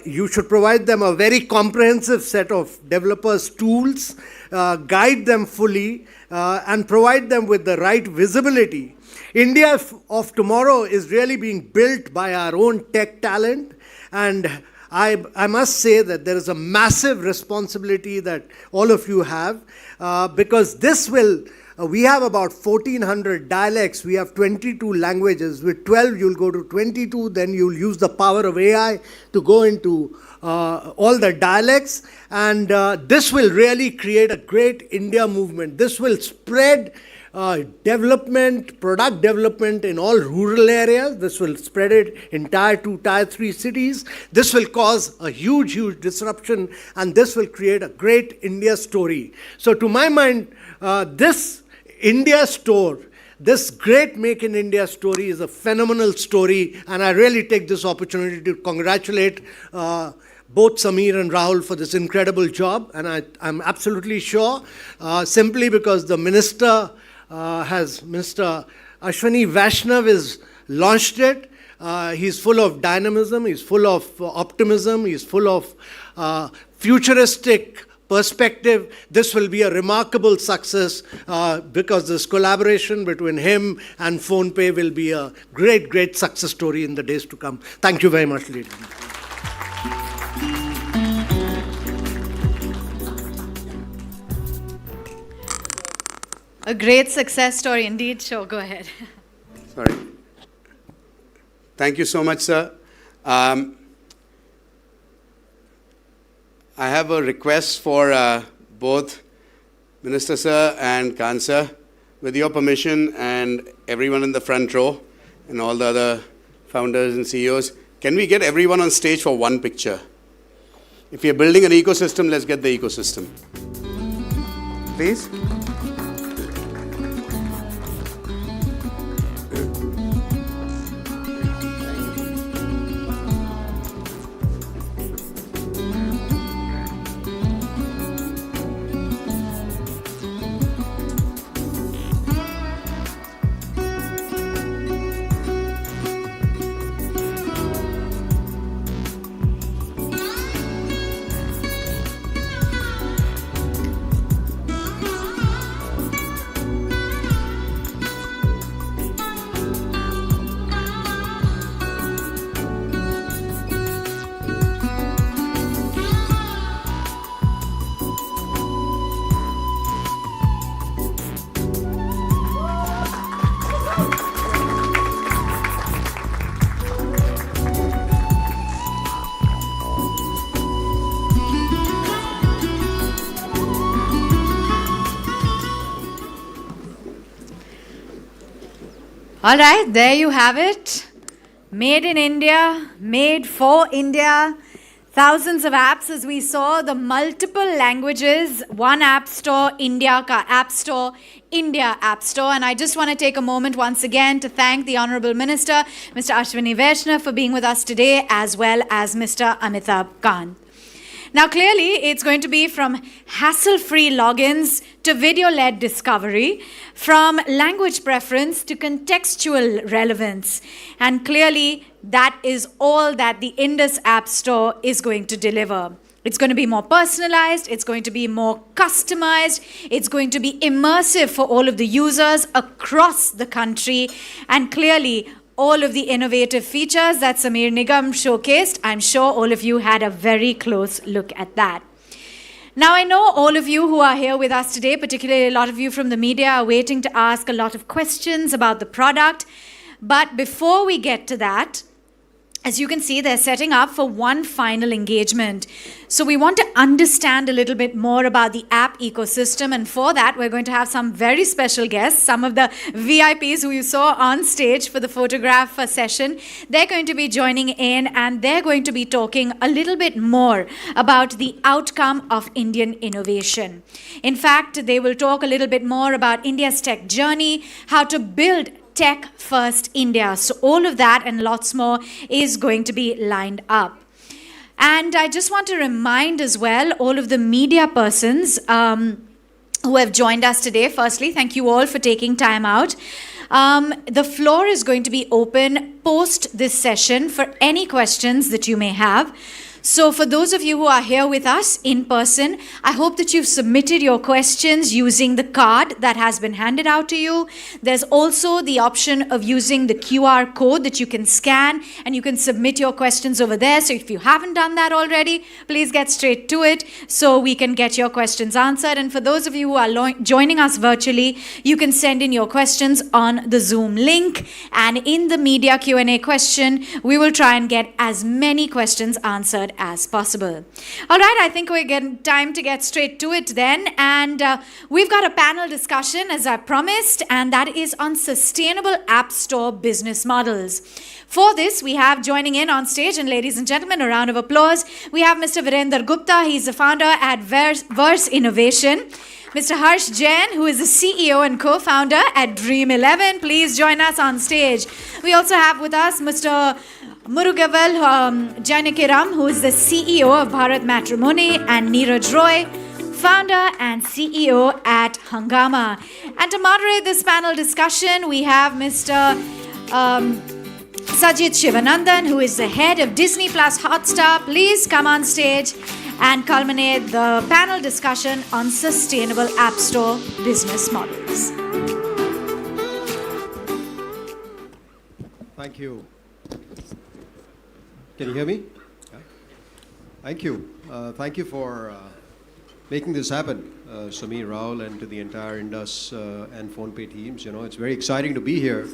Speaker 14: You should provide them a very comprehensive set of developers' tools, guide them fully, and provide them with the right visibility. India of tomorrow is really being built by our own tech talent, and I must say that there is a massive responsibility that all of you have, because this will, we have about 1,400 dialects, we have 22 languages. With 12, you'll go to 22, then you'll use the power of AI to go into all the dialects, and this will really create a great India movement. This will spread development, product development in all rural areas. This will spread it in Tier 2, Tier 3 cities. This will cause a huge, huge disruption, and this will create a great India story. So to my mind, this India store, this great Make in India story is a phenomenal story, and I really take this opportunity to congratulate both Sameer and Rahul for this incredible job. And I'm absolutely sure, simply because the Minister Mr. Ashwini Vaishnav has launched it. He's full of dynamism, he's full of optimism, he's full of futuristic perspective. This will be a remarkable success because this collaboration between him and PhonePe will be a great, great success story in the days to come. Thank you very much, ladies.
Speaker 2: A great success story indeed. Sure, go ahead.
Speaker 4: Sorry. Thank you so much, sir. I have a request for both Minister Sir and Khan Sir. With your permission and everyone in the front row and all the other founders and CEOs, can we get everyone on stage for one picture? If you're building an ecosystem, let's get the ecosystem. Please.
Speaker 2: All right, there you have it. Made in India, made for India. Thousands of apps, as we saw, the multiple languages, one app store, India ka app store, India App Store. And I just want to take a moment once again to thank the Honorable Minister, Mr. Ashwini Vaishnav, for being with us today, as well as Mr. Amitabh Khan. Now, clearly, it's going to be from hassle-free logins to video-led discovery, from language preference to contextual relevance. And clearly, that is all that the Indus App Store is going to deliver. It's going to be more personalized, it's going to be more customized, it's going to be immersive for all of the users across the country, and clearly, all of the innovative features that Sameer Nigam showcased, I'm sure all of you had a very close look at that. Now, I know all of you who are here with us today, particularly a lot of you from the media, are waiting to ask a lot of questions about the product. But before we get to that, as you can see, they're setting up for one final engagement. So we want to understand a little bit more about the app ecosystem. And for that, we're going to have some very special guests, some of the VIPs who you saw on stage for the photograph session. They're going to be joining in, and they're going to be talking a little bit more about the outcome of Indian innovation. In fact, they will talk a little bit more about India's tech journey, how to build Tech First India. So all of that and lots more is going to be lined up. And I just want to remind as well all of the media persons who have joined us today. Firstly, thank you all for taking time out. The floor is going to be open post this session for any questions that you may have. So for those of you who are here with us in person, I hope that you've submitted your questions using the card that has been handed out to you. There's also the option of using the QR code that you can scan, and you can submit your questions over there. So if you haven't done that already, please get straight to it so we can get your questions answered. And for those of you who are joining us virtually, you can send in your questions on the Zoom link. And in the media Q&A question, we will try and get as many questions answered as possible. All right, I think we're getting time to get straight to it then. And we've got a panel discussion, as I promised, and that is on sustainable app store business models. For this, we have joining in on stage, and ladies and gentlemen, a round of applause, we have Mr. Virender Gupta. He's the founder at Verse Innovation. Mr. Harsh Jain, who is the CEO and co-founder at Dream 11. Please join us on stage. We also have with us Mr. Murugavel Janakiram, who is the CEO of Bharat Matrimony, and Neeraj Roy, founder and CEO at Hungama. And to moderate this panel discussion, we have Mr. Sajid Shivanandan, who is the head of Disney Plus Hotstar. Please come on stage and culminate the panel discussion on sustainable App Store business models.
Speaker 15: Thank you. Can you hear me? Yeah. Thank you. Thank you for making this happen, Sameer, Rahul, and to the entire Indus and PhonePe teams. You know, it's very exciting to be here.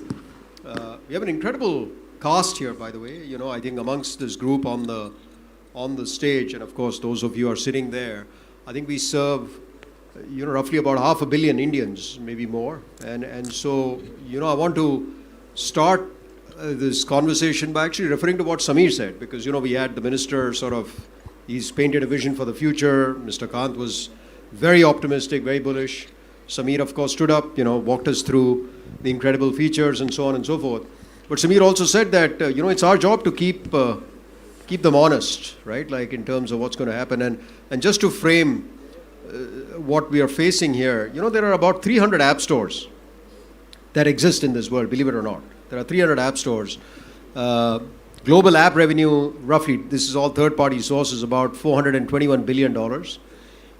Speaker 15: We have an incredible cast here, by the way. You know, I think amongst this group on the stage, and of course those of you are sitting there, I think we serve, you know, roughly about 500 million Indians, maybe more. And so, you know, I want to start this conversation by actually referring to what Sameer said, because, you know, we had the minister he's painted a vision for the future. Mr. Kant was very optimistic, very bullish. Sameer, of course, stood up, you know, walked us through the incredible features and so on and so forth. But Sameer also said that, you know, it's our job to keep them honest, right? Like in terms of what's going to happen. And just to frame what we are facing here, you know, there are about 300 app stores that exist in this world, believe it or not. There are 300 app stores. Global app revenue, roughly, this is all third-party sources, about $421 billion.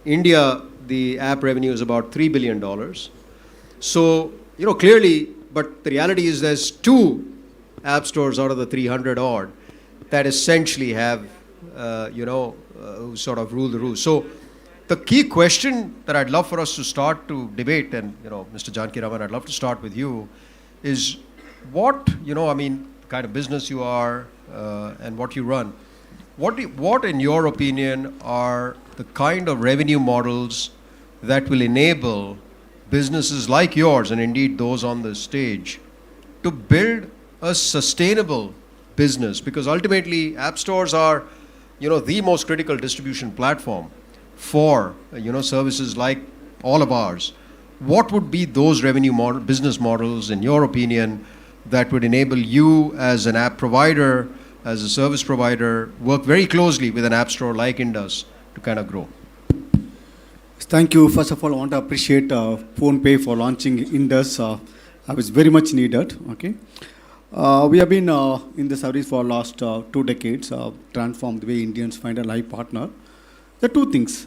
Speaker 15: India, the app revenue is about $3 billion. So, you know, clearly, but the reality is there's 2 app stores out of the 300 odd that essentially have, who sort of rule the roost. So the key question that I'd love for us to start to debate, and, you know, Mr. Janaki Raman, I'd love to start with you, is what, you know, I mean, kind of business you are and what you run. What, in your opinion, are the kind of revenue models that will enable businesses like yours, and indeed those on the stage, to build a sustainable business? Because ultimately, app stores are, you know, the most critical distribution platform for, you know, services like all of ours. What would be those business models, in your opinion, that would enable you as an app provider, as a service provider, work very closely with an app store like Indus to kind of grow?
Speaker 16: Thank you. First of all, I want to appreciate PhonePe for launching Indus. I was very much needed. Okay, we have been in the service for last 2 decades, transformed the way Indians find a life partner. There are 2 things.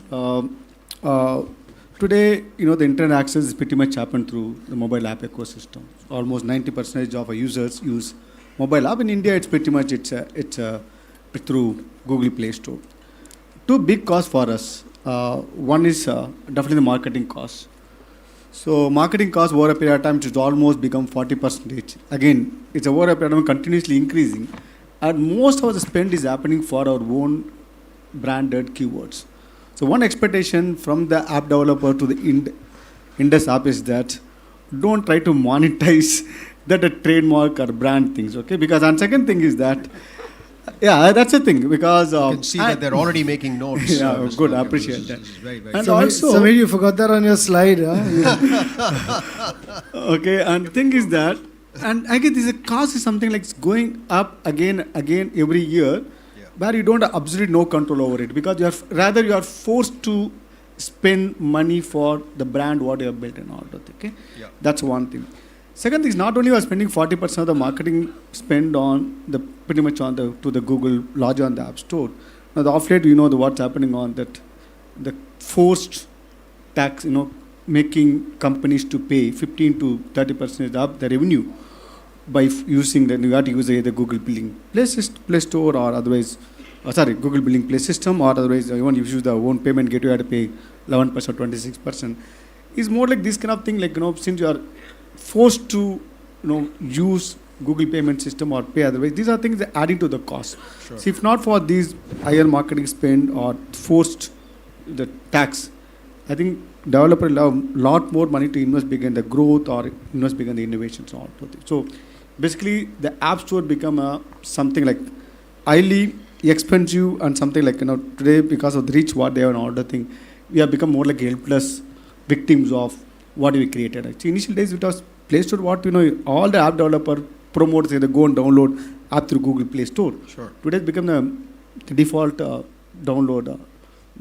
Speaker 16: Today, you know, the internet access is pretty much happened through the mobile app ecosystem. Almost 90% of our users use mobile app. In India, it's pretty much it's through Google Play Store. 2 big costs for us. One is definitely the marketing cost. So marketing cost over a period of time, it has almost become 40%. Again, it's over a period of time continuously increasing. And most of the spend is happening for our own branded keywords. So one expectation from the app developer to the Indus app is that don't try to monetize that a trademark or brand things, okay? Because, and second thing is that, yeah, that's the thing, because...
Speaker 15: you can see that they're already making notes.
Speaker 16: Yeah, good, I appreciate that.
Speaker 15: Very, very
Speaker 16: and
Speaker 14: Sameer,
Speaker 16: also...
Speaker 14: Sameer, you forgot that on your slide, huh?
Speaker 16: Okay, and the thing is that, and again, this cost is something like going up again every year, where you don't have absolutely no control over it, because you are forced to spend money for the brand what you have built in order. Okay, that's one thing. Second thing is, not only you are spending 40% of the marketing spend on the pretty much on to the Google lodge on the App Store. Now the off late, you know what's happening on that, the forced tax, you know, making companies to pay 15 to 30% of the revenue by using you have to use either Google Billing Play Store or otherwise, Google Billing Play System, or otherwise even if you use the own payment gateway, you have to pay 11% or 26%. It's more like this kind of thing, like, you know, since you are forced to, you know, use Google payment system or pay otherwise, these are things that are adding to the cost.
Speaker 15: Sure.
Speaker 16: So if not for these higher marketing spend or forced the tax, I think developers will have a lot more money to invest big in the growth or invest big in the innovations. So basically, the App Store become something like highly expensive and something like, you know, today because of the reach what they have and all the thing, we have become more like a helpless victims of what we created. Actually, initial days it was Play Store. What all the app developer promoters they go and download app through Google Play Store.
Speaker 15: Sure.
Speaker 16: Today it's become the default download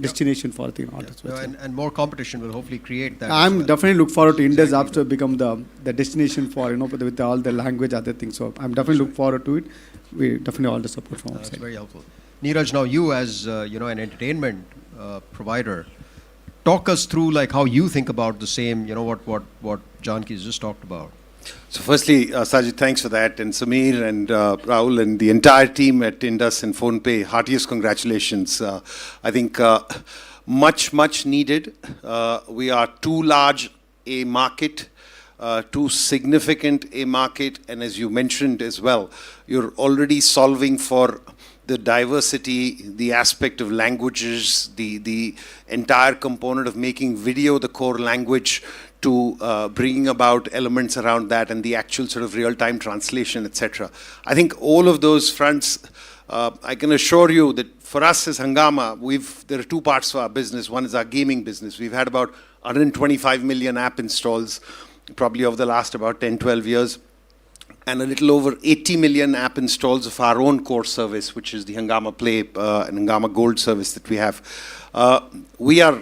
Speaker 16: destination for the artists.
Speaker 15: And more competition will hopefully create that.
Speaker 16: I'm definitely look forward to Indus Appstore become the destination for with all the language other things. So I'm definitely look forward to it. We definitely all the support from
Speaker 15: That's
Speaker 16: outside.
Speaker 15: very helpful. Neeraj, now you as an entertainment provider, talk us through like how you think about the same. What Janki's just talked about.
Speaker 17: So firstly, Sajid, thanks for that. And Sameer and Rahul and the entire team at Indus and PhonePe, heartiest congratulations. I think much needed. We are too large a market, too significant a market. And as you mentioned as well, you're already solving for the diversity, the aspect of languages, the entire component of making video the core language, to bringing about elements around that and the actual sort of real-time translation, etc. I think all of those fronts, I can assure you that for us as Hungama, there are two parts to our business. One is our gaming business. We've had about 125 million app installs, probably over the last about 10, 12 years, and a little over 80 million app installs of our own core service, which is the Hungama Play and Hungama Gold service that we have. We are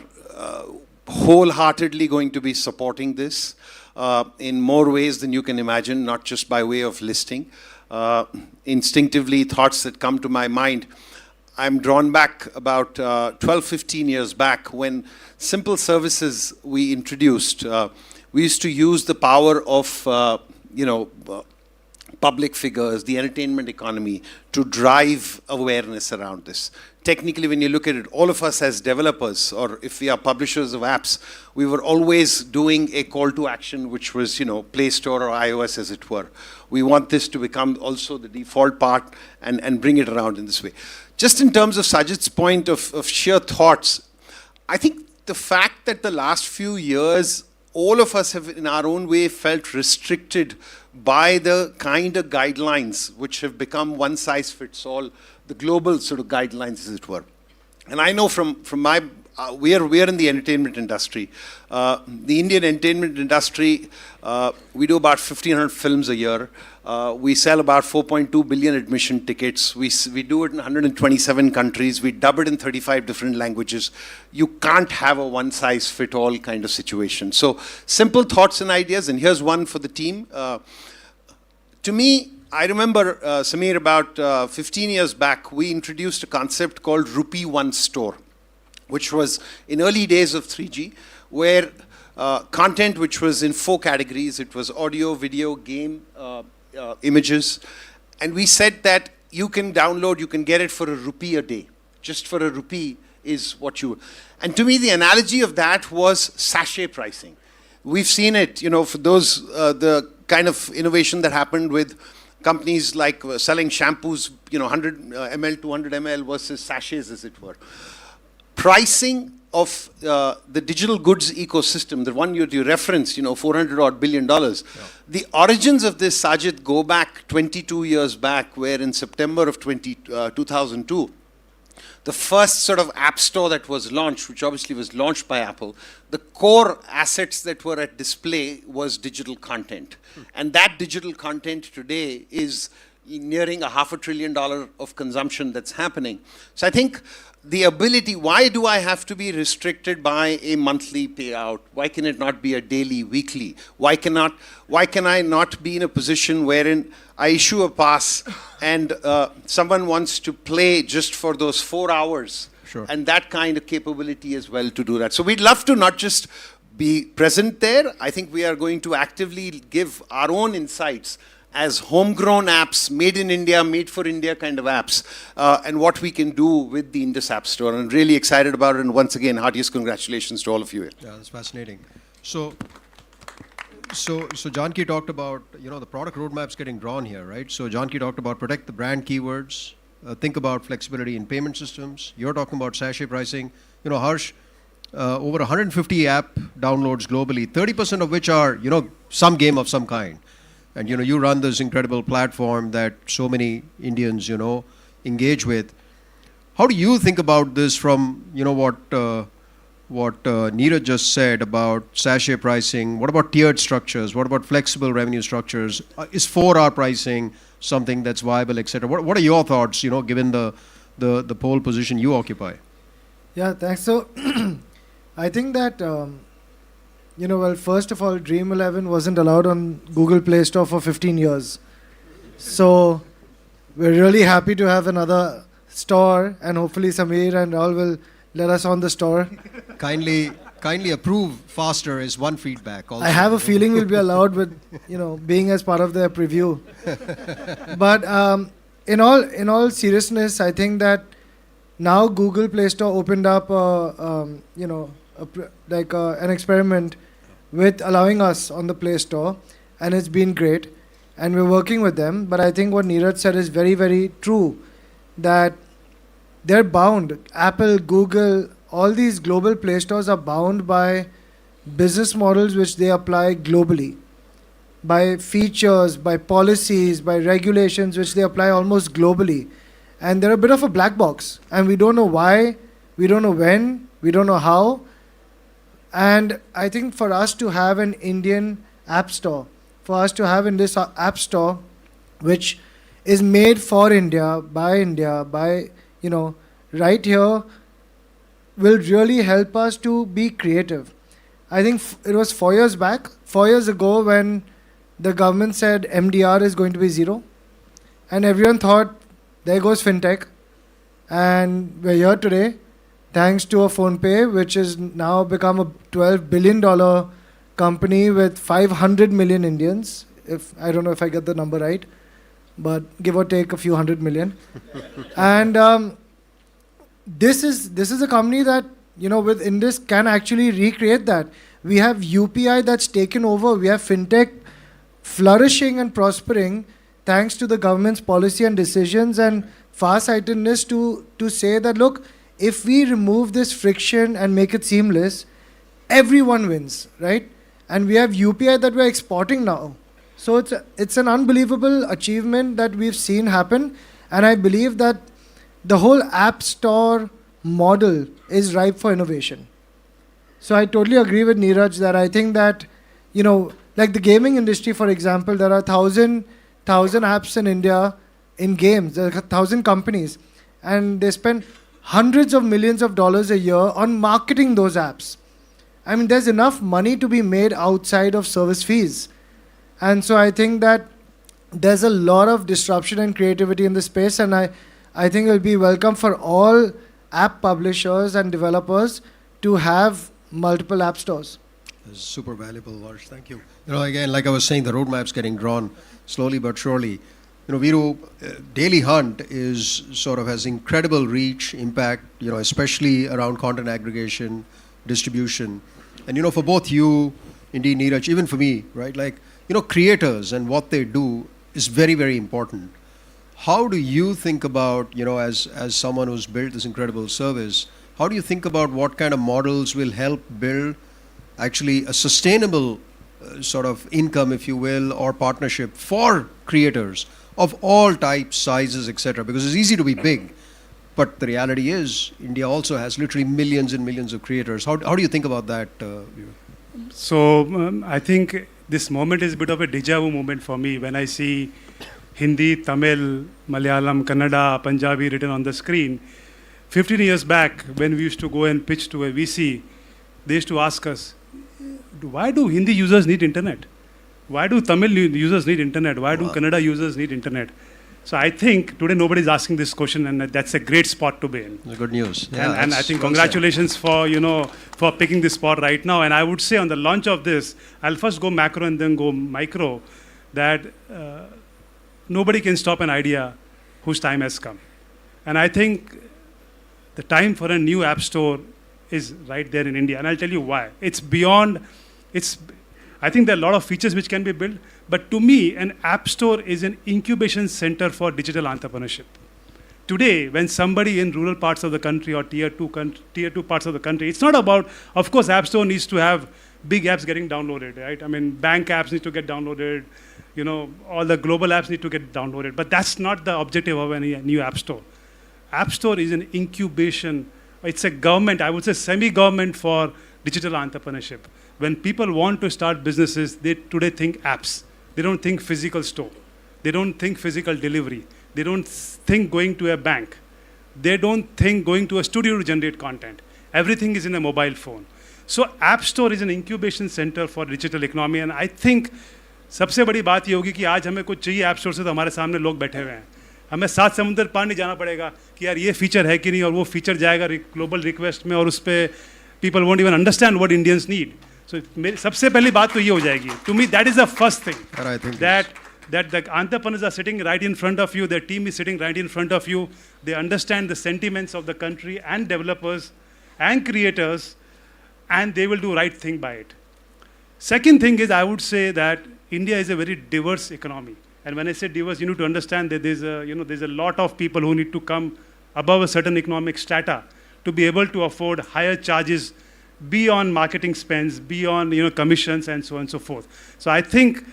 Speaker 17: wholeheartedly going to be supporting this in more ways than you can imagine, not just by way of listing. Instinctively, thoughts that come to my mind, I'm drawn back about 12, 15 years back when simple services we introduced. We used to use the power of, public figures, the entertainment economy, to drive awareness around this. Technically, when you look at it, all of us as developers, or if we are publishers of apps, we were always doing a call to action, which was, Play Store or iOS, as it were. We want this to become also the default part and bring it around in this way. Just in terms of Sajid's point of sheer thoughts, I think the fact that the last few years, all of us have in our own way felt restricted by the kind of guidelines which have become one size fits all, the global sort of guidelines, as it were. And I know from my, we are in the entertainment industry. The Indian entertainment industry, we do about 1,500 films a year. We sell about 4.2 billion admission tickets. We do it in 127 countries. We dub it in 35 different languages. You can't have a one-size-fit-all kind of situation. So simple thoughts and ideas, and here's one for the team. To me, I remember, Sameer, about 15 years back, we introduced a concept called Rupee One Store, which was in early days of 3G, where content which was in 4 categories. It was audio, video, game, images. And we said that you can download, you can get it for ₹1 a day. Just for ₹1 is what you... And to me, the analogy of that was sachet pricing. We've seen it, for those, the kind of innovation that happened with companies like selling shampoos, 100 ml, 200 ml versus sachets, as it were. Pricing of the digital goods ecosystem, the one you referenced, $400 billion. Yeah. The origins of this, Sajid, go back 22 years back, where in September of 2002, the first sort of app store that was launched, which obviously was launched by Apple, the core assets that were at display was digital content. And that digital content today is nearing $500 billion of consumption that's happening. So I think the ability, why do I have to be restricted by a monthly payout? Why can it not be a daily, weekly? Why can I not be in a position wherein I issue a pass and someone wants to play just for those 4 hours? Sure. And that kind of capability as well to do that. So we'd love to not just be present there. I think we are going to actively give our own insights as homegrown apps, made in India, made for India kind of apps, and what we can do with the Indus Appstore. And I'm really excited about it. And once again, heartiest congratulations to all of you here.
Speaker 15: Yeah, that's fascinating. So Janki talked about, the product roadmaps getting drawn here, right? So Janki talked about protect the brand keywords, think about flexibility in payment systems. You're talking about sachet pricing. Harsh, over 150 app downloads globally, 30% of which are, some game of some kind. And, you run this incredible platform that so many Indians, engage with. How do you think about this from, what what Neeraj just said about sachet pricing? What about tiered structures? What about flexible revenue structures? Is 4-hour pricing something that's viable, etc.? What are your thoughts, given the pole position you occupy?
Speaker 18: Yeah, thanks. So, I think that, well, first of all, Dream 11 wasn't allowed on Google Play Store for 15 years. So, we're really happy to have another store, and hopefully Sameer and Raul will let us on the store.
Speaker 15: Kindly approve faster is one feedback. Also.
Speaker 18: I have a feeling we'll be allowed with, being as part of the preview. But in all seriousness, I think that now Google Play Store opened up, an experiment with allowing us on the Play Store, and it's been great, and we're working with them. But I think what Neeraj said is very, very true, that they're bound. Apple, Google, all these global Play Stores are bound by business models which they apply globally, by features, by policies, by regulations which they apply almost globally. And they're a bit of a black box, and we don't know why, we don't know when, we don't know how. And I think for us to have an Indian app store, for us to have Indus App Store, which is made for India, by, right here, will really help us to be creative. I think it was 4 years back, 4 years ago, when the government said MDR is going to be zero, and everyone thought, there goes fintech. And we're here today thanks to a PhonePe, which has now become a $12 billion company with 500 million Indians. I don't know if I get the number right, but give or take a few 100 million. And this is a company that, with Indus can actually recreate that. We have UPI that's taken over. We have fintech flourishing and prospering thanks to the government's policy and decisions and far-sightedness to say that, look, if we remove this friction and make it seamless, everyone wins, right? And we have UPI that we're exporting now. So it's an unbelievable achievement that we've seen happen. And I believe that the whole App Store model is ripe for innovation. So I totally agree with Neeraj that I think that, like the gaming industry, for example, there are 1,000 apps in India in games. There are 1,000 companies, and they spend hundreds of millions of dollars a year on marketing those apps. I mean, there's enough money to be made outside of service fees. And so I think that there's a lot of disruption and creativity in the space, and I think it will be welcome for all app publishers and developers to have multiple app stores.
Speaker 15: It's super valuable, Varsh. Thank you. Again, like I was saying, the roadmap's getting drawn slowly but surely. Viru, Daily Hunt is sort of has incredible reach, impact, especially around content aggregation, distribution. And, for both you, indeed, Neeraj, even for me, right? Like, creators and what they do is very, very important. How do you think about, as someone who's built this incredible service, how do you think about what kind of models will help build actually a sustainable sort of income, if you will, or partnership for creators of all types, sizes, etc.? Because it's easy to be big, but the reality is India also has literally millions and millions of creators. How do you think about that?
Speaker 19: So I think this moment is a bit of a deja vu moment for me when I see Hindi, Tamil, Malayalam, Kannada, Punjabi written on the screen. 15 years back, when we used to go and pitch to a VC, they used to ask us, why do Hindi users need internet? Why do Tamil users need internet? Why do Kannada users need internet? So I think today nobody's asking this question, and that's a great spot to be in.
Speaker 15: Good news. Yeah,
Speaker 19: and I think congratulations for picking this spot right now. And I would say on the launch of this, I'll first go macro and then go micro, that nobody can stop an idea whose time has come. And I think the time for a new app store is right there in India. And I'll tell you why. I think there are a lot of features which can be built, but to me, an app store is an incubation center for digital entrepreneurship. Today, when somebody in rural parts of the country or tier two parts of the country, it's not about, of course, app store needs to have big apps getting downloaded, right? I mean, bank apps need to get downloaded, all the global apps need to get downloaded, but that's not the objective of any new app store. App store is an incubation, it's a government, I would say semi-government for digital entrepreneurship. When people want to start businesses, they today think apps. They don't think physical store. They don't think physical delivery. They don't think going to a bank. They don't think going to a studio to generate content. Everything is in a mobile phone. So App Store is an incubation center for digital economy, and I think सबसे बड़ी बात ये होगी कि आज हमें कुछ चाहिए ऐप स्टोर से तो हमारे सामने लोग बैठे हुए हैं. हमें 7 समुंदर पार नहीं जाना पड़ेगा कि यार ये फीचर है कि नहीं, और वो फीचर जाएगा ग्लोबल रिक्वेस्ट में और उस पर people won't even understand what Indians need. So सबसे पहली बात तो ये हो जाएगी. To me that is the first thing, that the entrepreneurs are sitting right in front of you, their team is sitting right in front of you, they understand the sentiments of the country and developers and creators, and they will do right thing by it. Second thing is, I would say that India is a very diverse economy. And when I say diverse, you need to understand that there's a lot of people who need to come above a certain economic strata to be able to afford higher charges beyond marketing spends, beyond commissions, and so on and so forth. So I think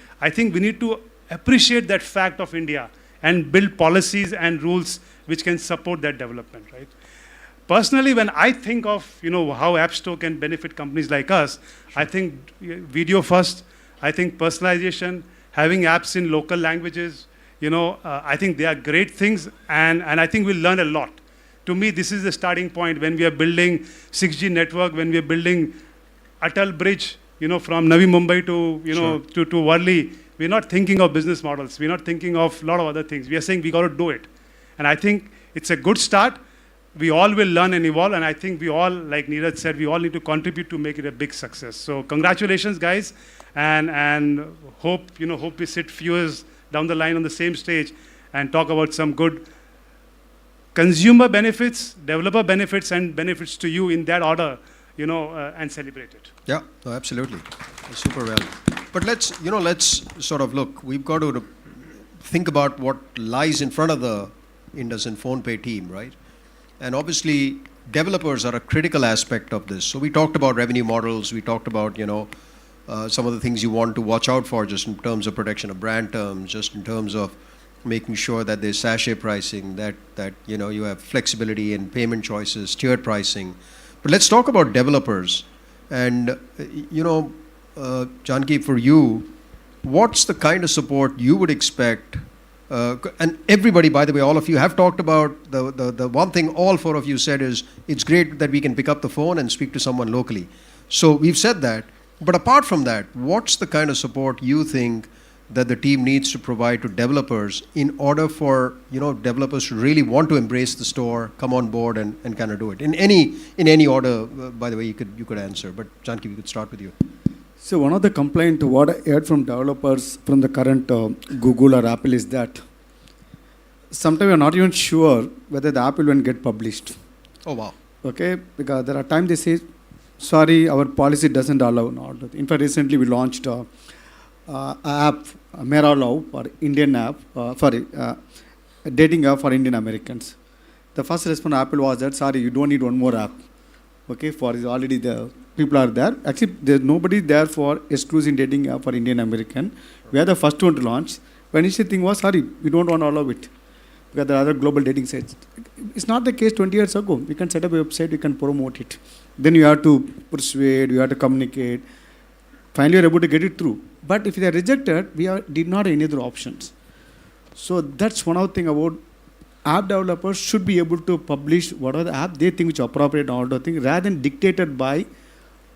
Speaker 19: we need to appreciate that fact of India and build policies and rules which can support that development, right? Personally, when I think of how App Store can benefit companies like us, I think video first, I think personalization, having apps in local languages, I think they are great things, and I think we'll learn a lot. To me, this is the starting point when we are building 6G network, when we are building Atal Bridge, from Navi Mumbai to Worli. We're not thinking of business models. We're not thinking of a lot of other things. We are saying we got to do it. And I think it's a good start. We all will learn and evolve. And I think we all, like Neeraj said, we all need to contribute to make it a big success. So congratulations, guys. And hope we sit few years down the line on the same stage and talk about some good consumer benefits, developer benefits, and benefits to you in that order, and celebrate it.
Speaker 15: Yeah, no, absolutely. Super well. But let's sort of look, we've got to think about what lies in front of the Indus and PhonePe team, right? And obviously, developers are a critical aspect of this. So we talked about revenue models, we talked about, some of the things you want to watch out for just in terms of protection of brand terms, just in terms of making sure that there's sachet pricing, that you have flexibility in payment choices, tiered pricing. But let's talk about developers. And, Janki, for you, what's the kind of support you would expect? And everybody, by the way, all of you have talked about the one thing all four of you said is, it's great that we can pick up the phone and speak to someone locally. So we've said that. But apart from that, what's the kind of support you think that the team needs to provide to developers in order for developers to really want to embrace the store, come on board, and kind of do it in any order? By the way, you could answer. But Janki, we could start with you.
Speaker 16: So one of the complaints what I heard from developers from the current Google or Apple is that sometimes we are not even sure whether the app will even get published.
Speaker 15: Oh wow.
Speaker 16: Okay, because there are times they say, sorry, our policy doesn't allow. In fact, recently we launched an app, Mera Love, for Indian app, a dating app for Indian Americans. The first response Apple was that, sorry, you don't need one more app. Okay, for is already the people are there. Actually, there's nobody there for exclusive dating app for Indian American. We are the first one to launch. But initial thing was, sorry, we don't want to allow it because there are other global dating sites. It's not the case 20 years ago. We can set up a website, we can promote it. Then you have to persuade, you have to communicate. Finally, you're able to get it through. But if they are rejected, did not have any other options. So that's one of the things about app developers should be able to publish whatever the app they think which is appropriate and all the things rather than dictated by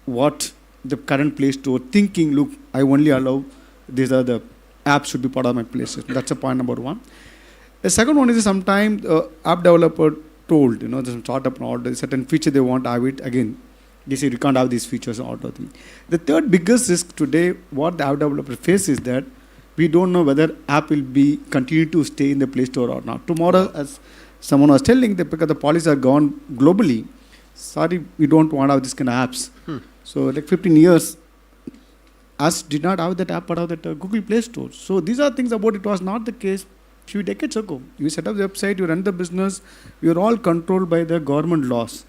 Speaker 16: what the current Play Store thinking, look, I only allow these are the apps should be part of my places. That's a point number one. The second one is sometimes app developer told, there's some startup and all the certain feature they want to have it. Again, they say you can't have these features and all the things. The third biggest risk today, what the app developer faces is that we don't know whether app will be continue to stay in the Play Store or not. Tomorrow, as someone was telling, because the policies are gone globally, sorry, we don't want to have this kind of apps. So like 15 years, us did not have that app part of that Google Play Store. So these are things about it was not the case few decades ago. You set up the website, you run the business, you're all controlled by the government laws.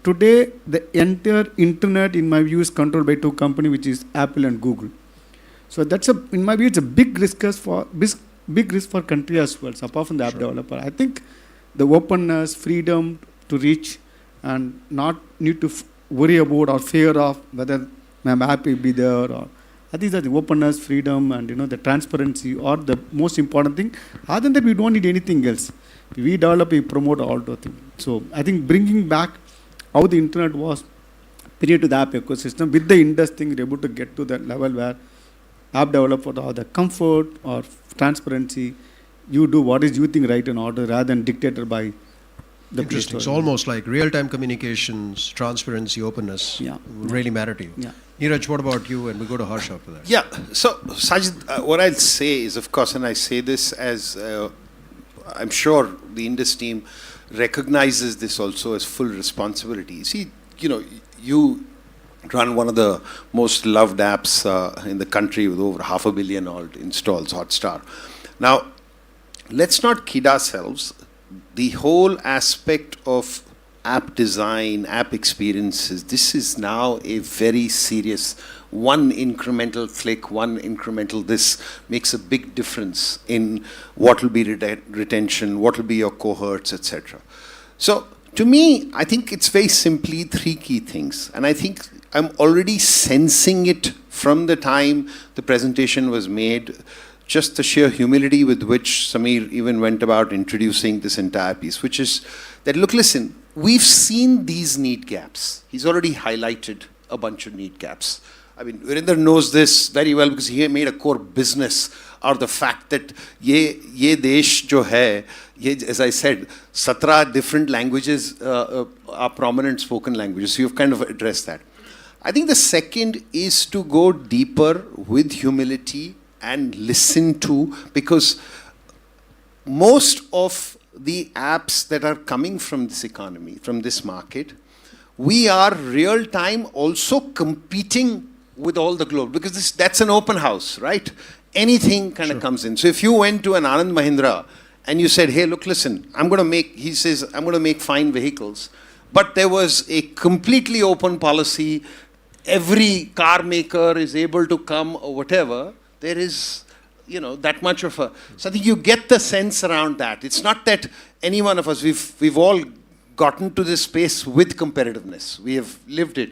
Speaker 16: Today, the entire internet, in my view, is controlled by two companies, which is Apple and Google. So that's in my view, it's a big risk for country as well. So apart from the app developer, I think the openness, freedom to reach, and not need to worry about or fear of whether my app will be there or. I think that the openness, freedom, and the transparency are the most important thing. Other than that, we don't need anything else. We develop, we promote all the things. So I think bringing back how the internet was prior to the app ecosystem with the Indus thing, we're able to get to that level where app developer or the comfort or transparency, you do what is you think right and order rather than dictated by the
Speaker 15: Interesting. It's almost like real-time communications, transparency, openness really matter to you.
Speaker 16: Yeah.
Speaker 15: Neeraj, what about you? And we go to Harsh after that.
Speaker 17: Yeah. So, Sajid, what I'll say is, of course, and I say this as I'm sure the Indus team recognizes this also as full responsibility. See, you run one of the most loved apps in the country with over 500 million odd installs, Hotstar. Now, let's not kid ourselves. The whole aspect of app design, app experiences, this is now a very serious one incremental click, one incremental this makes a big difference in what will be retention, what will be your cohorts, etc. So to me, I think it's very simply 3 key things. And I think I'm already sensing it from the time the presentation was made, just the sheer humility with which Samir even went about introducing this entire piece, which is that, look, listen, we've seen these need gaps. He's already highlighted a bunch of need gaps. I mean, Virender knows this very well because he made a core business out of the fact that ye desh jo hai, as I said, 17 different languages are prominent spoken languages. So you've kind of addressed that. I think the second is to go deeper with humility and listen to, because most of the apps that are coming from this economy, from this market, we are real time also competing with all the globe, because that's an open house, right? Anything kind of comes in. So if you went to an Anand Mahindra and you said, hey, look, listen, he says, I'm going to make fine vehicles, but there was a completely open policy, every car maker is able to come or whatever, there is, that much of a... So I think you get the sense around that. It's not that any one of us, we've all gotten to this space with competitiveness. We have lived it.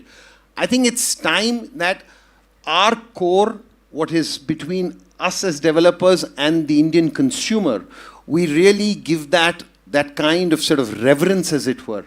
Speaker 17: I think it's time that our core, what is between us as developers and the Indian consumer, we really give that kind of sort of reverence, as it were,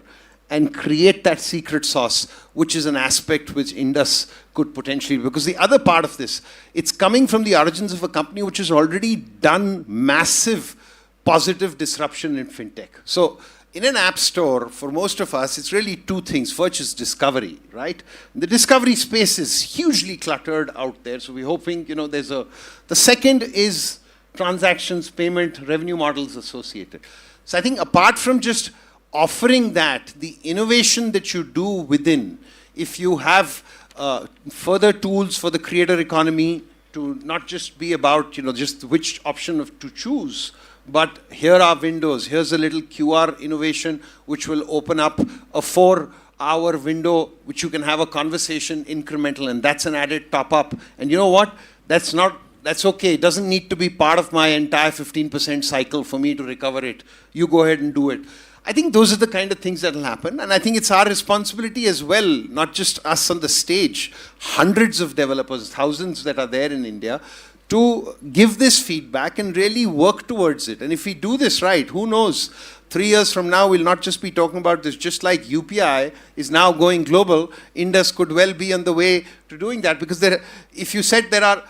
Speaker 17: and create that secret sauce, which is an aspect which Indus could potentially, because the other part of this, it's coming from the origins of a company which has already done massive positive disruption in fintech. So in an app store, for most of us, it's really 2 things. First is discovery, right? The discovery space is hugely cluttered out there. So we're hoping, the second is transactions, payment, revenue models associated. So I think apart from just offering that, the innovation that you do within, if you have further tools for the creator economy to not just be about, just which option to choose, but here are windows, here's a little QR innovation which will open up a 4-hour window which you can have a conversation incremental, and that's an added top up. And you know what? That's okay. It doesn't need to be part of my entire 15% cycle for me to recover it. You go ahead and do it. I think those are the kind of things that will happen, and I think it's our responsibility as well, not just us on the stage, hundreds of developers, thousands that are there in India, to give this feedback and really work towards it. And if we do this right, who knows, 3 years from now, we'll not just be talking about this, just like UPI is now going global, Indus could well be on the way to doing that, because if you said there are,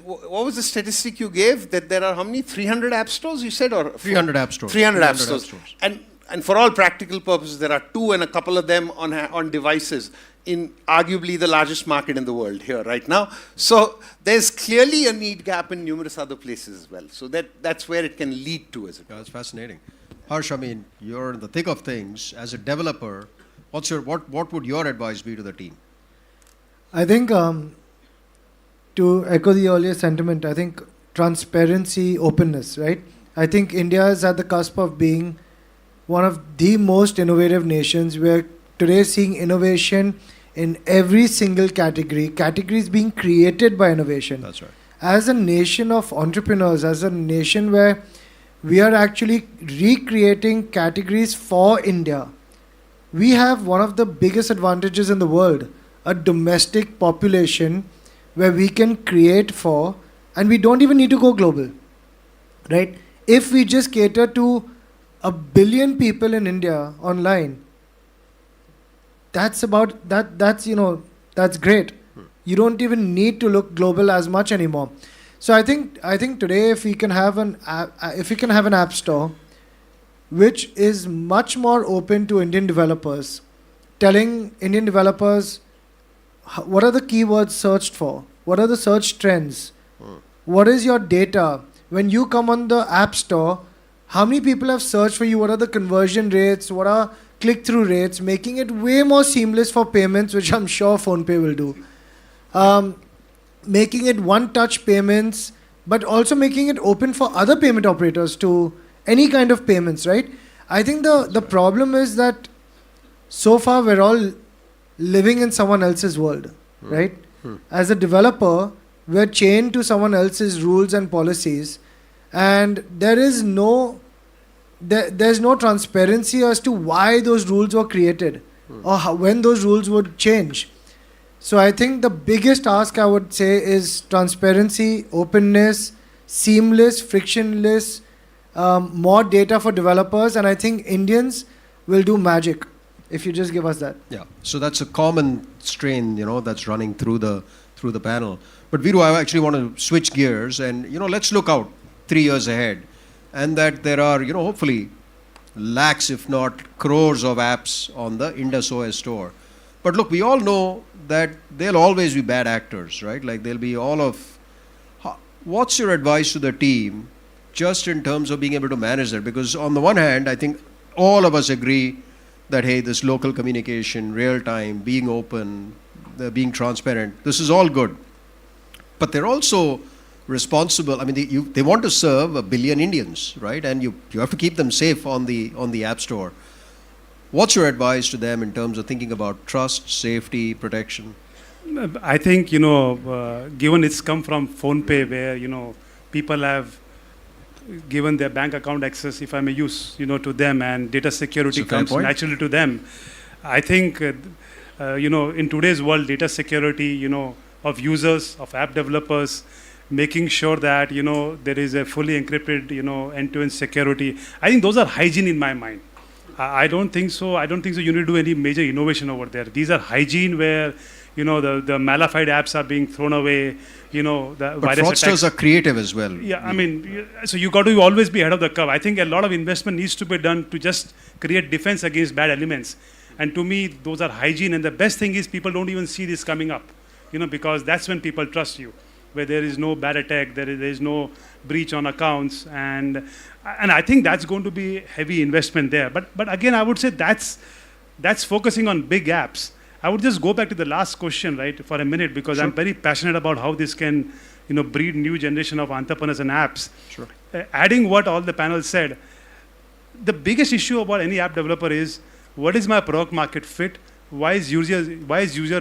Speaker 17: what was the statistic you gave? That there are how many? 300 app stores, you said? Or
Speaker 15: 300 app stores.
Speaker 17: 300 app stores. And for all practical purposes, there are 2 and a couple of them on devices in arguably the largest market in the world here right now. So there's clearly a need gap in numerous other places as well. So that's where it can lead to, as it
Speaker 15: That's fascinating. Harsh, I mean, you're in the thick of things. As a developer, what would your advice be to the team?
Speaker 18: I think, to echo the earlier sentiment, I think transparency, openness, right? I think India is at the cusp of being one of the most innovative nations. We're today seeing innovation in every single categories being created by innovation.
Speaker 15: That's right.
Speaker 18: As a nation of entrepreneurs, as a nation where we are actually recreating categories for India, we have one of the biggest advantages in the world, a domestic population where we can create for, and we don't even need to go global, right? If we just cater to 1 billion people in India online, that's about that. That's great. You don't even need to look global as much anymore. So I think today, if we can have an app store which is much more open to Indian developers, telling Indian developers what are the keywords searched for, what are the search trends, what is your data when you come on the app store, how many people have searched for you, what are the conversion rates, what are click-through rates, making it way more seamless for payments, which I'm sure PhonePe will do. Making it one-touch payments, but also making it open for other payment operators to any kind of payments, right? I think the problem is that so far we're all living in someone else's world, right? As a developer, we're chained to someone else's rules and policies, and there's no transparency as to why those rules were created or when those rules would change. So I think the biggest ask, I would say, is transparency, openness, seamless, frictionless, more data for developers, and I think Indians will do magic if you just give us that.
Speaker 15: Yeah, so that's a common strain, that's running through the panel. But Viru, I actually want to switch gears and, let's look out 3 years ahead, and that there are, hopefully lakhs, if not crores of apps on the Indus OS store. But look, we all know that there'll always be bad actors, right? Like there'll be what's your advice to the team just in terms of being able to manage that? Because on the one hand, I think all of us agree that, hey, this local communication, real time, being open, being transparent, this is all good. But they're also responsible. I mean, they want to serve 1 billion Indians, right? And you have to keep them safe on the App Store. What's your advice to them in terms of thinking about trust, safety, protection?
Speaker 19: I think, given it's come from PhonePe, where, people have given their bank account access, if I may use, to them, and data security comes naturally to them. I think, in today's world, data security, of users, of app developers, making sure that, there is a fully encrypted, end-to-end security. I think those are hygiene in my mind. I don't think so. You need to do any major innovation over there. These are hygiene where, the malified apps are being thrown away, the
Speaker 15: but
Speaker 19: virus
Speaker 15: fraudsters
Speaker 19: attacks
Speaker 15: are creative as well.
Speaker 19: Yeah, I mean, so you got to always be ahead of the curve. I think a lot of investment needs to be done to just create defense against bad elements. And to me, those are hygiene. And the best thing is people don't even see this coming up, because that's when people trust you, where there is no bad attack, there is no breach on accounts. And I think that's going to be heavy investment there. But again, I would say that's focusing on big apps. I would just go back to the last question, right, for a minute, because I'm very passionate about how this can, breed new generation of entrepreneurs and apps.
Speaker 15: Sure.
Speaker 19: Adding what all the panel said, the biggest issue about any app developer is, what is my product market fit? Why is user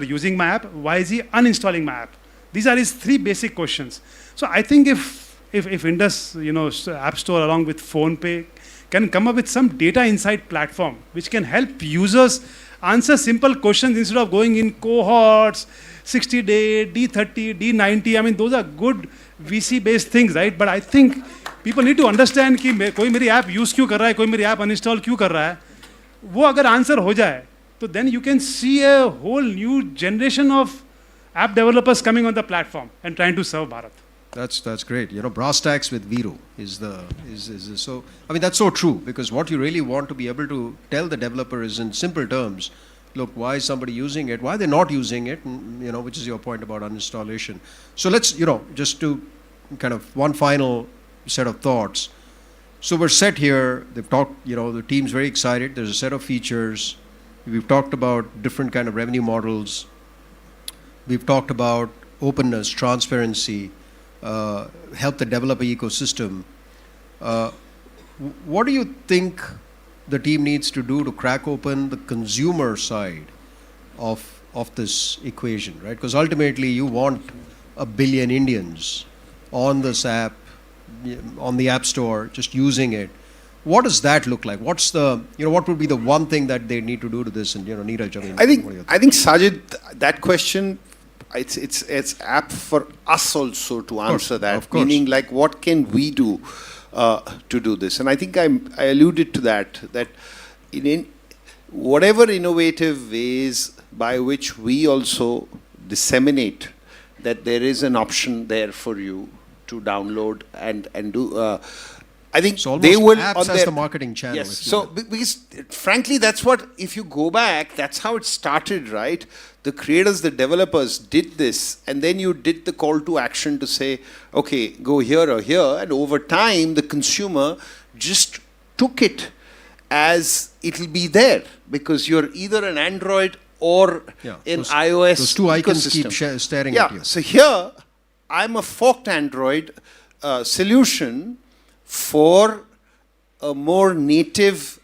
Speaker 19: using my app? Why is he uninstalling my app? These are his 3 basic questions. So I think if Indus, App Store along with PhonePe can come up with some data insight platform which can help users answer simple questions instead of going in cohorts, 60-day, D30, D90. I mean, those are good VC-based things, right? But I think people need to understand कि कोई मेरी app use क्यों कर रहा है, कोई मेरी app uninstall क्यों कर रहा है. वो अगर answer हो जाए, तो then you can see a whole new generation of app developers coming on the platform and trying to serve Bharat.
Speaker 15: That's great. Brass tacks with Viru is so. I mean, that's so true, because what you really want to be able to tell the developer is in simple terms. Look, why is somebody using it? Why are they not using it? And, which is your point about uninstallation. So let's, just to kind of one final set of thoughts. So we're set here. They've talked. The team's very excited. There's a set of features. We've talked about different kind of revenue models. We've talked about openness, transparency. Help the developer ecosystem. What do you think the team needs to do to crack open the consumer side of this equation, right? Because ultimately you want 1 billion Indians on this app, on the App Store, just using it. what does that look like? What's the, what would be the one thing that they need to do to this? And, Neeraj,
Speaker 17: I think Sajid, that question, it's apt for us also to answer that.
Speaker 15: Of course.
Speaker 17: Meaning, like, what can we do to do this? And I think I alluded to that in whatever innovative ways by which we also disseminate that there is an option there for you to download and do. I think
Speaker 15: so
Speaker 17: they will
Speaker 15: apps
Speaker 17: on
Speaker 15: as
Speaker 17: their,
Speaker 15: the marketing channel.
Speaker 17: Yes. So because frankly, that's what, if you go back, that's how it started, right? The creators, the developers did this, and then you did the call to action to say, okay, go here or here, and over time, the consumer just took it as it'll be there because you're either an Android or an iOS.
Speaker 15: Those two icons
Speaker 17: ecosystem.
Speaker 15: keep staring at you.
Speaker 17: So here, I'm a forked Android solution for a more native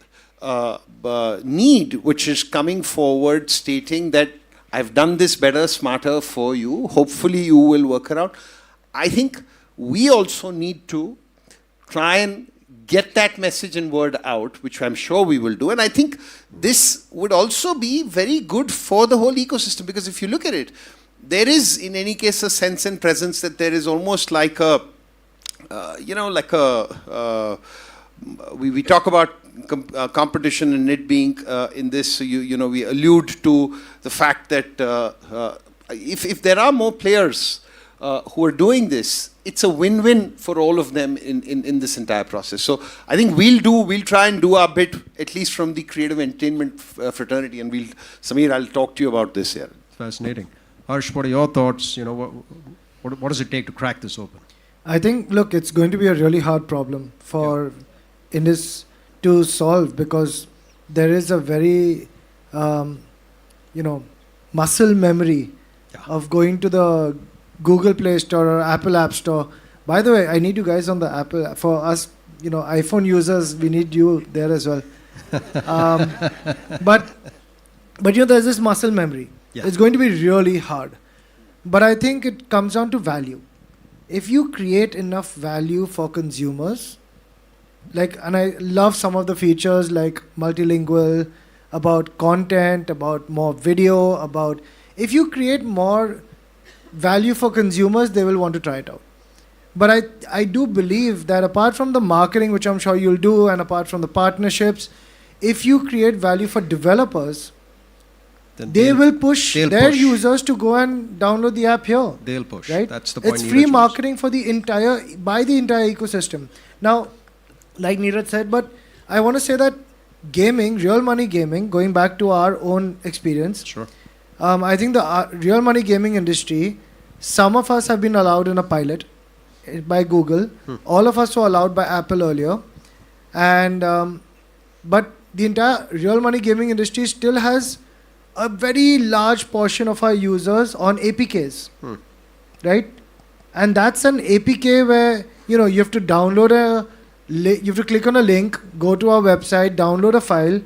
Speaker 17: need, which is coming forward stating that I've done this better, smarter for you. Hopefully you will work around. I think we also need to try and get that message and word out, which I'm sure we will do. And I think this would also be very good for the whole ecosystem, because if you look at it, there is in any case a sense and presence that there is almost like a, we talk about competition and it being in this, we allude to the fact that if there are more players who are doing this, it's a win-win for all of them in this entire process. So I think we'll try and do our bit, at least from the creative entertainment fraternity, and Sameer, I'll talk to you about this here.
Speaker 15: Fascinating. Harsh, what are your thoughts? What does it take to crack this open?
Speaker 18: I think, look, it's going to be a really hard problem for Indus to solve, because there is a very, muscle memory of going to the Google Play Store or Apple App Store. By the way, I need you guys on the Apple. For us, iPhone users, we need you there as well. But there's this muscle memory. Yeah. It's going to be really hard. But I think it comes down to value. If you create enough value for consumers, and I love some of the features like multilingual, about content, about more video, if you create more value for consumers, they will want to try it out. But I do believe that apart from the marketing, which I'm sure you'll do, and apart from the partnerships, if you create value for developers, then they will push their users to go and download the app here.
Speaker 15: They'll push.
Speaker 18: Right?
Speaker 15: That's the point.
Speaker 18: It's free marketing for the entire ecosystem. Now, like Neeraj said, but I want to say that gaming, real money gaming, going back to our own experience.
Speaker 15: Sure.
Speaker 18: I think the real money gaming industry, some of us have been allowed in a pilot by Google. All of us were allowed by Apple earlier. And but the entire real money gaming industry still has a very large portion of our users on APKs, right? And that's an APK where, you have to download you have to click on a link, go to our website, download a file,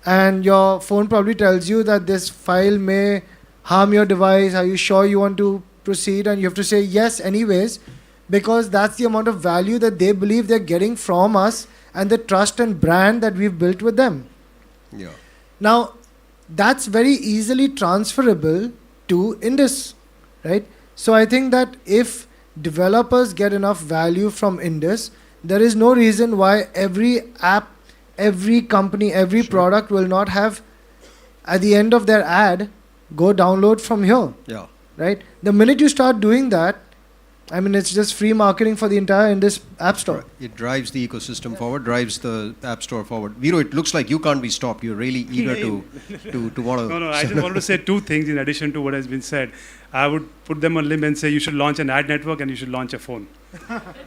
Speaker 18: and your phone probably tells you that this file may harm your device. Are you sure you want to proceed? And you have to say yes anyways, because that's the amount of value that they believe they're getting from us and the trust and brand that we've built with them.
Speaker 15: Yeah.
Speaker 18: Now, that's very easily transferable to Indus, right? So I think that if developers get enough value from Indus, there is no reason why every app, every company, every product will not have, at the end of their ad, go download from here.
Speaker 15: Yeah.
Speaker 18: Right? The minute you start doing that, I mean, it's just free marketing for the entire Indus App Store.
Speaker 15: It drives the ecosystem forward, drives the App Store forward. Viro, it looks like you can't be stopped. You're really eager to want to...
Speaker 19: No, I just wanted to say two things in addition to what has been said. I would put them on limb and say you should launch an ad network and you should launch a phone.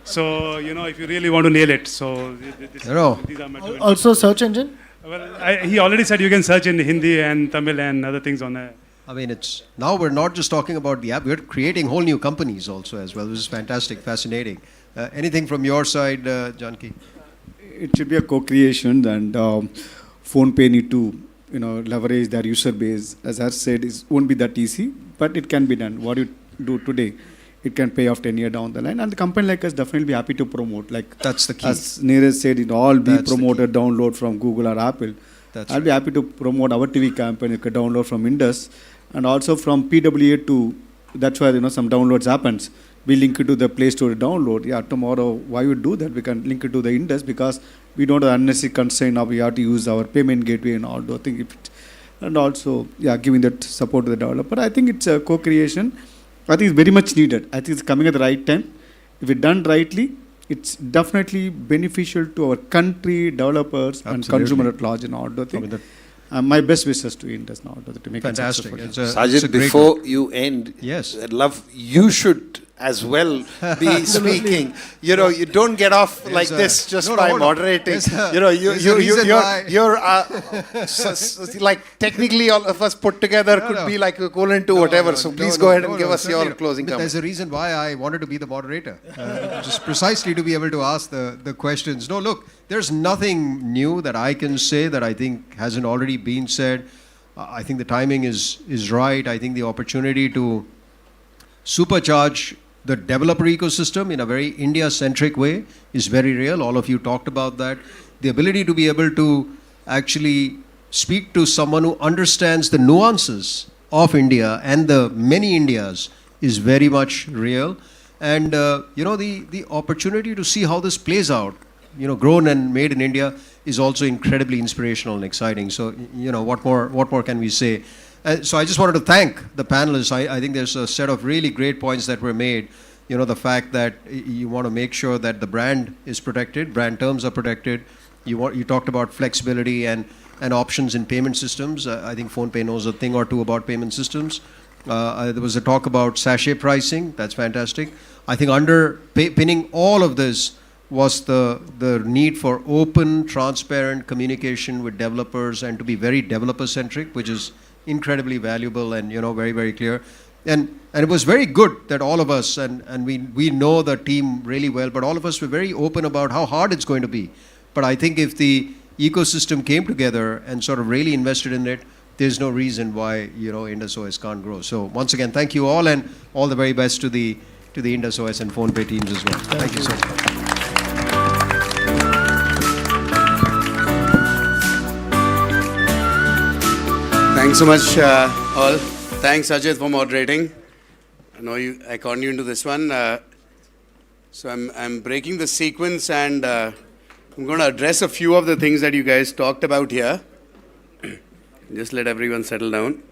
Speaker 19: So, if you really want to nail it. So, these are my two.
Speaker 18: Also search engine?
Speaker 19: Well, he already said you can search in Hindi and Tamil and other things on there.
Speaker 15: I mean, now we're not just talking about the app, we're creating whole new companies also as well, which is fantastic, fascinating. Anything from your side, Janki?
Speaker 16: It should be a co-creation, and PhonePe need to, leverage their user base. As I said, it won't be that easy, but it can be done. What you do today, it can pay off 10 years down the line. And the company like us definitely be happy to promote. Like
Speaker 15: that's the key.
Speaker 16: As Neeraj said, it all be
Speaker 15: That's the
Speaker 16: promoted, download from Google or Apple. I'll be happy to promote our TV campaign. You can download from Indus, and also from PWA to. That's where some downloads happens. We link it to the Play Store to download. Yeah, tomorrow why we do that? We can link it to the Indus because we don't have unnecessary constraint of we have to use our payment gateway and all those things. And also, giving that support to the developer. I think it's a co-creation. I think it's very much needed. I think it's coming at the right time. If it's done rightly, it's definitely beneficial to our country, developers, and consumer at large and all those things. My best wishes to Indus now to make
Speaker 15: fantastic.
Speaker 16: it
Speaker 17: Sajid, before you end,
Speaker 15: yes,
Speaker 17: I'd love you should as well be speaking. You don't get off like this just by moderating. You're like technically all of us put together could be like equivalent to whatever. So please go ahead and give us your closing comment.
Speaker 15: There's a reason why I wanted to be the moderator, just precisely to be able to ask the questions. No, look, there's nothing new that I can say that I think hasn't already been said. I think the timing is right. I think the opportunity to supercharge the developer ecosystem in a very India-centric way is very real. All of you talked about that. The ability to be able to actually speak to someone who understands the nuances of India and the many Indias is very much real. And, the opportunity to see how this plays out, grown and made in India is also incredibly inspirational and exciting. So, what more can we say? So I just wanted to thank the panelists. I think there's a set of really great points that were made. The fact that you want to make sure that the brand is protected, brand terms are protected. You talked about flexibility and options in payment systems. I think PhonePe knows a thing or two about payment systems. There was a talk about sachet pricing. That's fantastic. I think underpinning all of this was the need for open, transparent communication with developers and to be very developer-centric, which is incredibly valuable and very, very clear. And it was very good that all of us, and we know the team really well, but all of us were very open about how hard it's going to be. But I think if the ecosystem came together and sort of really invested in it, there's no reason why Indus OS can't grow. So once again, thank you all, and all the very best to the Indus OS and PhonePe teams as well. Thank you so much.
Speaker 4: Thanks so much, all. Thanks, Ajit, for moderating. I know I conned you into this one. So I'm breaking the sequence, and I'm going to address a few of the things that you guys talked about here. Just let everyone settle down.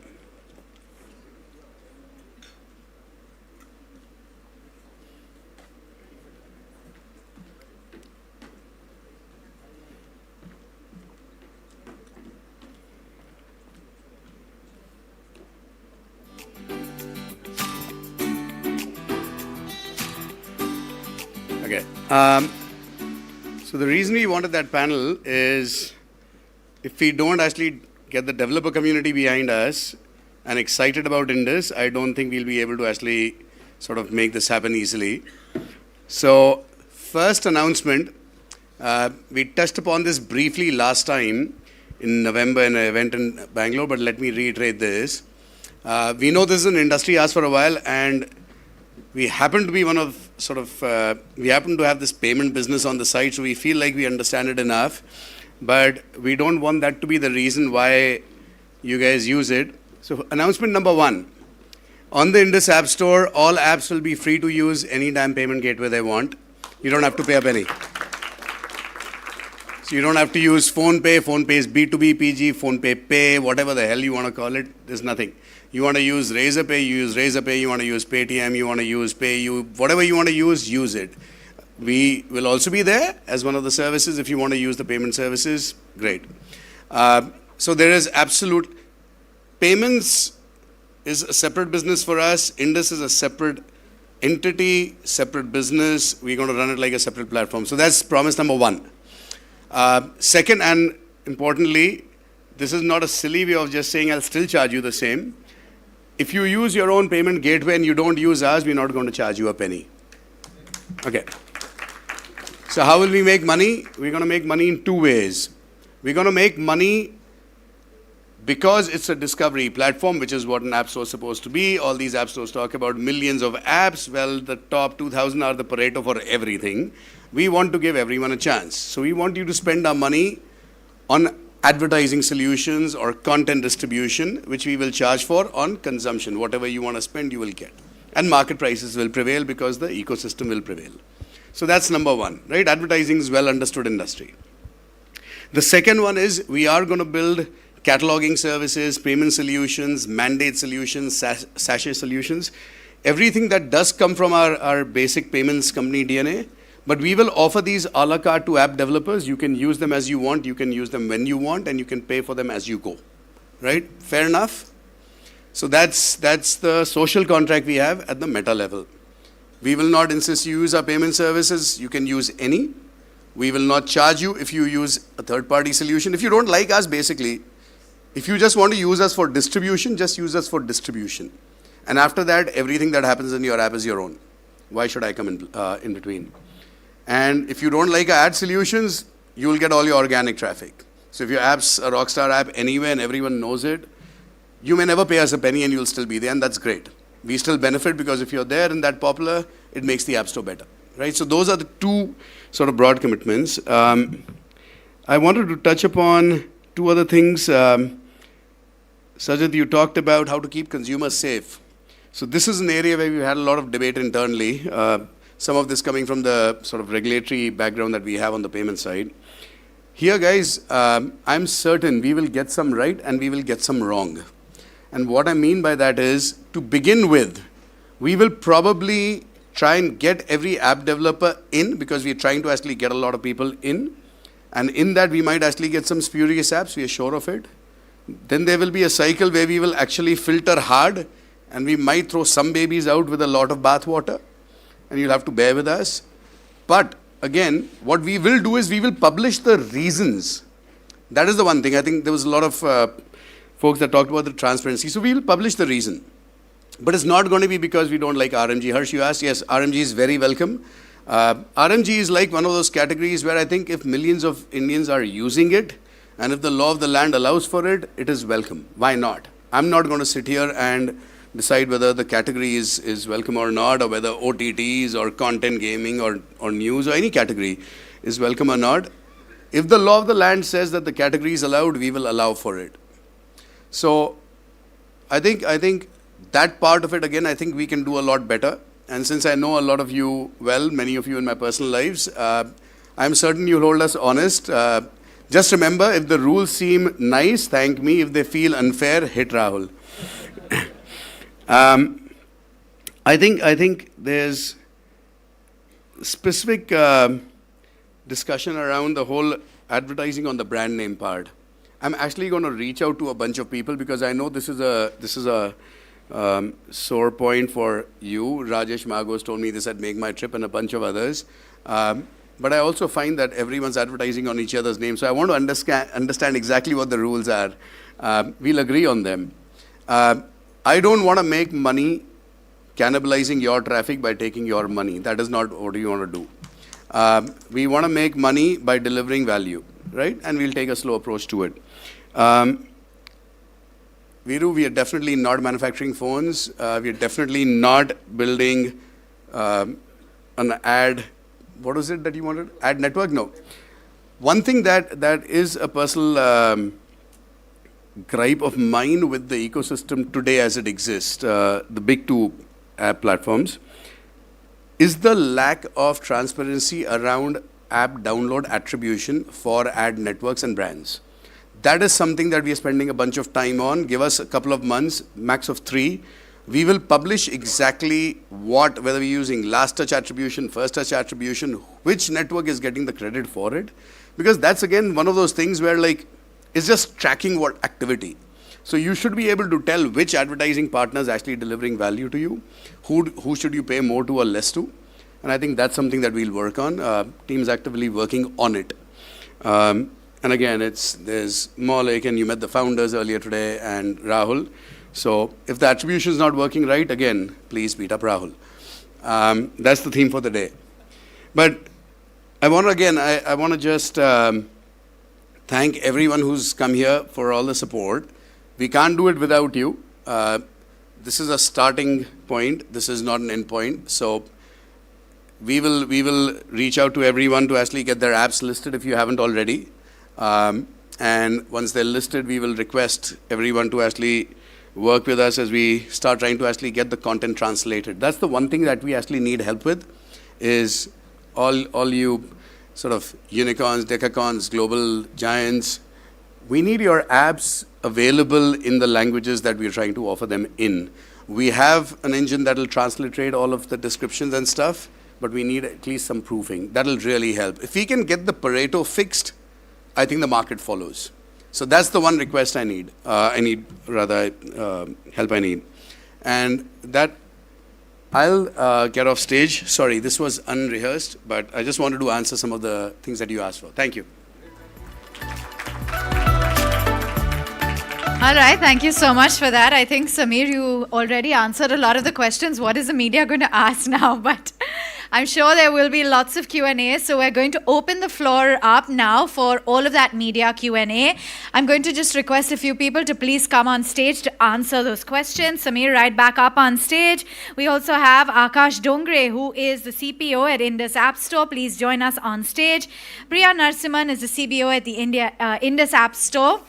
Speaker 4: Okay. So the reason we wanted that panel is if we don't actually get the developer community behind us and excited about Indus, I don't think we'll be able to actually sort of make this happen easily. So first announcement, we touched upon this briefly last time in November in an event in Bangalore, but let me reiterate this. We know this is an industry asked for a while, and we happen to be we happen to have this payment business on the side, so we feel like we understand it enough. But we don't want that to be the reason why you guys use it. So announcement number 1. On the Indus App Store, all apps will be free to use any damn payment gateway they want. You don't have to pay a penny. So you don't have to use PhonePe. PhonePe's B2B, PG, PhonePe Pay, whatever the hell you want to call it. There's nothing. You want to use Razorpay, you use Razorpay. You want to use Paytm, you want to use PayU. Whatever you want to use it. We will also be there as one of the services. If you want to use the payment services, great. So there is absolute... Payments is a separate business for us. Indus is a separate entity, separate business. We're going to run it like a separate platform. So that's promise number 1. Second, and importantly, this is not a silly way of just saying I'll still charge you the same. If you use your own payment gateway and you don't use ours, we're not going to charge you a penny. Okay. So how will we make money? We're going to make money in 2 ways. We're going to make money because it's a discovery platform, which is what an app store is supposed to be. All these app stores talk about millions of apps. Well, the top 2,000 are the Pareto for everything. We want to give everyone a chance. So we want you to spend our money on advertising solutions or content distribution, which we will charge for on consumption. Whatever you want to spend, you will get. And market prices will prevail because the ecosystem will prevail. So that's number one, right? Advertising is well understood industry. The second one is we are going to build cataloging services, payment solutions, mandate solutions, sachet solutions, everything that does come from our basic payments company DNA. But we will offer these a la carte to app developers. You can use them as you want, you can use them when you want, and you can pay for them as you go. Right? Fair enough? So that's the social contract we have at the meta level. We will not insist you use our payment services. You can use any. We will not charge you if you use a third-party solution. If you don't like us, basically, if you just want to use us for distribution, just use us for distribution. And after that, everything that happens in your app is your own. Why should I come in between? And if you don't like our ad solutions, you will get all your organic traffic. So if your app's a rockstar app anyway and everyone knows it, you may never pay us a penny and you'll still be there, and that's great. We still benefit because if you're there and that popular, it makes the app store better. Right? So those are the two sort of broad commitments. I wanted to touch upon two other things. Sajid, you talked about how to keep consumers safe. So this is an area where we've had a lot of debate internally. Some of this coming from the sort of regulatory background that we have on the payment side. Here, guys, I'm certain we will get some right and we will get some wrong. And what I mean by that is, to begin with, we will probably try and get every app developer in, because we're trying to actually get a lot of people in. And in that, we might actually get some spurious apps, we are sure of it. Then there will be a cycle where we will actually filter hard, and we might throw some babies out with a lot of bathwater, and you'll have to bear with us. But again, what we will do is we will publish the reasons. That is the one thing. I think there was a lot of folks that talked about the transparency. So we will publish the reason. But it's not going to be because we don't like RMG. Harsh, you asked, yes, RMG is very welcome. RMG is like one of those categories where I think if millions of Indians are using it, and if the law of the land allows for it, it is welcome. Why not? I'm not going to sit here and decide whether the category is welcome or not, or whether OTTs or content gaming or news or any category is welcome or not. If the law of the land says that the category is allowed, we will allow for it. So I think that part of it, again, I think we can do a lot better. And since I know a lot of you well, many of you in my personal lives, I'm certain you'll hold us honest. Just remember, if the rules seem nice, thank me. If they feel unfair, hit Rahul. I think there's specific discussion around the whole advertising on the brand name part. I'm actually going to reach out to a bunch of people because I know this is a sore point for you. Rajesh Magos told me this at Make My Trip and a bunch of others. But I also find that everyone's advertising on each other's names. So I want to understand exactly what the rules are. We'll agree on them. I don't want to make money cannibalizing your traffic by taking your money. That is not what we want to do. We want to make money by delivering value, right? And we'll take a slow approach to it. Viru, we are definitely not manufacturing phones. We are definitely not building an ad. What was it that you wanted? Ad network? No. One thing that is a personal gripe of mine with the ecosystem today as it exists, the big two app platforms, is the lack of transparency around app download attribution for ad networks and brands. That is something that we are spending a bunch of time on. Give us a couple of months, max of 3. We will publish exactly whether we're using last touch attribution, first touch attribution, which network is getting the credit for it. Because that's again one of those things where it's just tracking what activity. So you should be able to tell which advertising partner is actually delivering value to you, who should you pay more to or less to. And I think that's something that we'll work on. Team's actively working on it. And again, there's Maulik, and you met the founders earlier today, and Rahul. So if the attribution is not working right, again, please beat up Rahul. That's the theme for the day. But I want to just thank everyone who's come here for all the support. we can't do it without you. This is a starting point. This is not an end point. So we will reach out to everyone to actually get their apps listed if you haven't already. And once they're listed, we will request everyone to actually work with us as we start trying to actually get the content translated. That's the one thing that we actually need help with, is all you sort of unicorns, decacons, global giants. We need your apps available in the languages that we're trying to offer them in. We have an engine that will transliterate all of the descriptions and stuff, but we need at least some proofing. That'll really help. If we can get the Pareto fixed, I think the market follows. So that's the one request I need. Help I need. And that, I'll get off stage. Sorry, this was unrehearsed, but I just wanted to answer some of the things that you asked for. Thank you.
Speaker 2: All right, thank you so much for that. I think, Samir, you already answered a lot of the questions. What is the media going to ask now? But I'm sure there will be lots of Q&A. So we're going to open the floor up now for all of that media Q&A. I'm going to just request a few people to please come on stage to answer those questions. Samir, right back up on stage. We also have Akash Dongre, who is the CPO at Indus Appstore. Please join us on stage. Priya Narsimhan is the CBO at the Indus Appstore.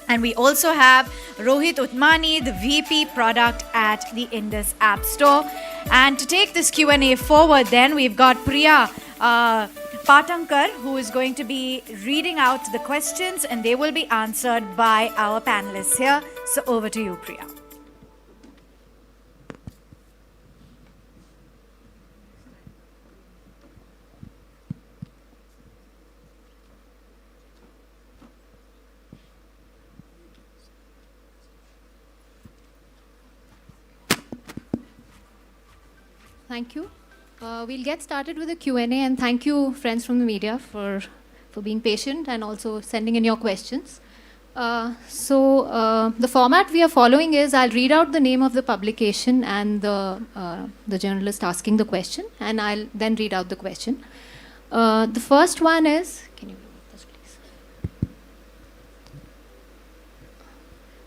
Speaker 2: And we also have Rohit Utmani, the VP product at the Indus Appstore. And to take this Q&A forward then, we've got Priya Patankar, who is going to be reading out the questions, and they will be answered by our panelists here. So over to you, Priya.
Speaker 20: Thank you. We'll get started with the Q&A, and thank you, friends from the media, for being patient and also sending in your questions. The format we are following is I'll read out the name of the publication and the journalist asking the question, and I'll then read out the question. The first one is, can you repeat this, please?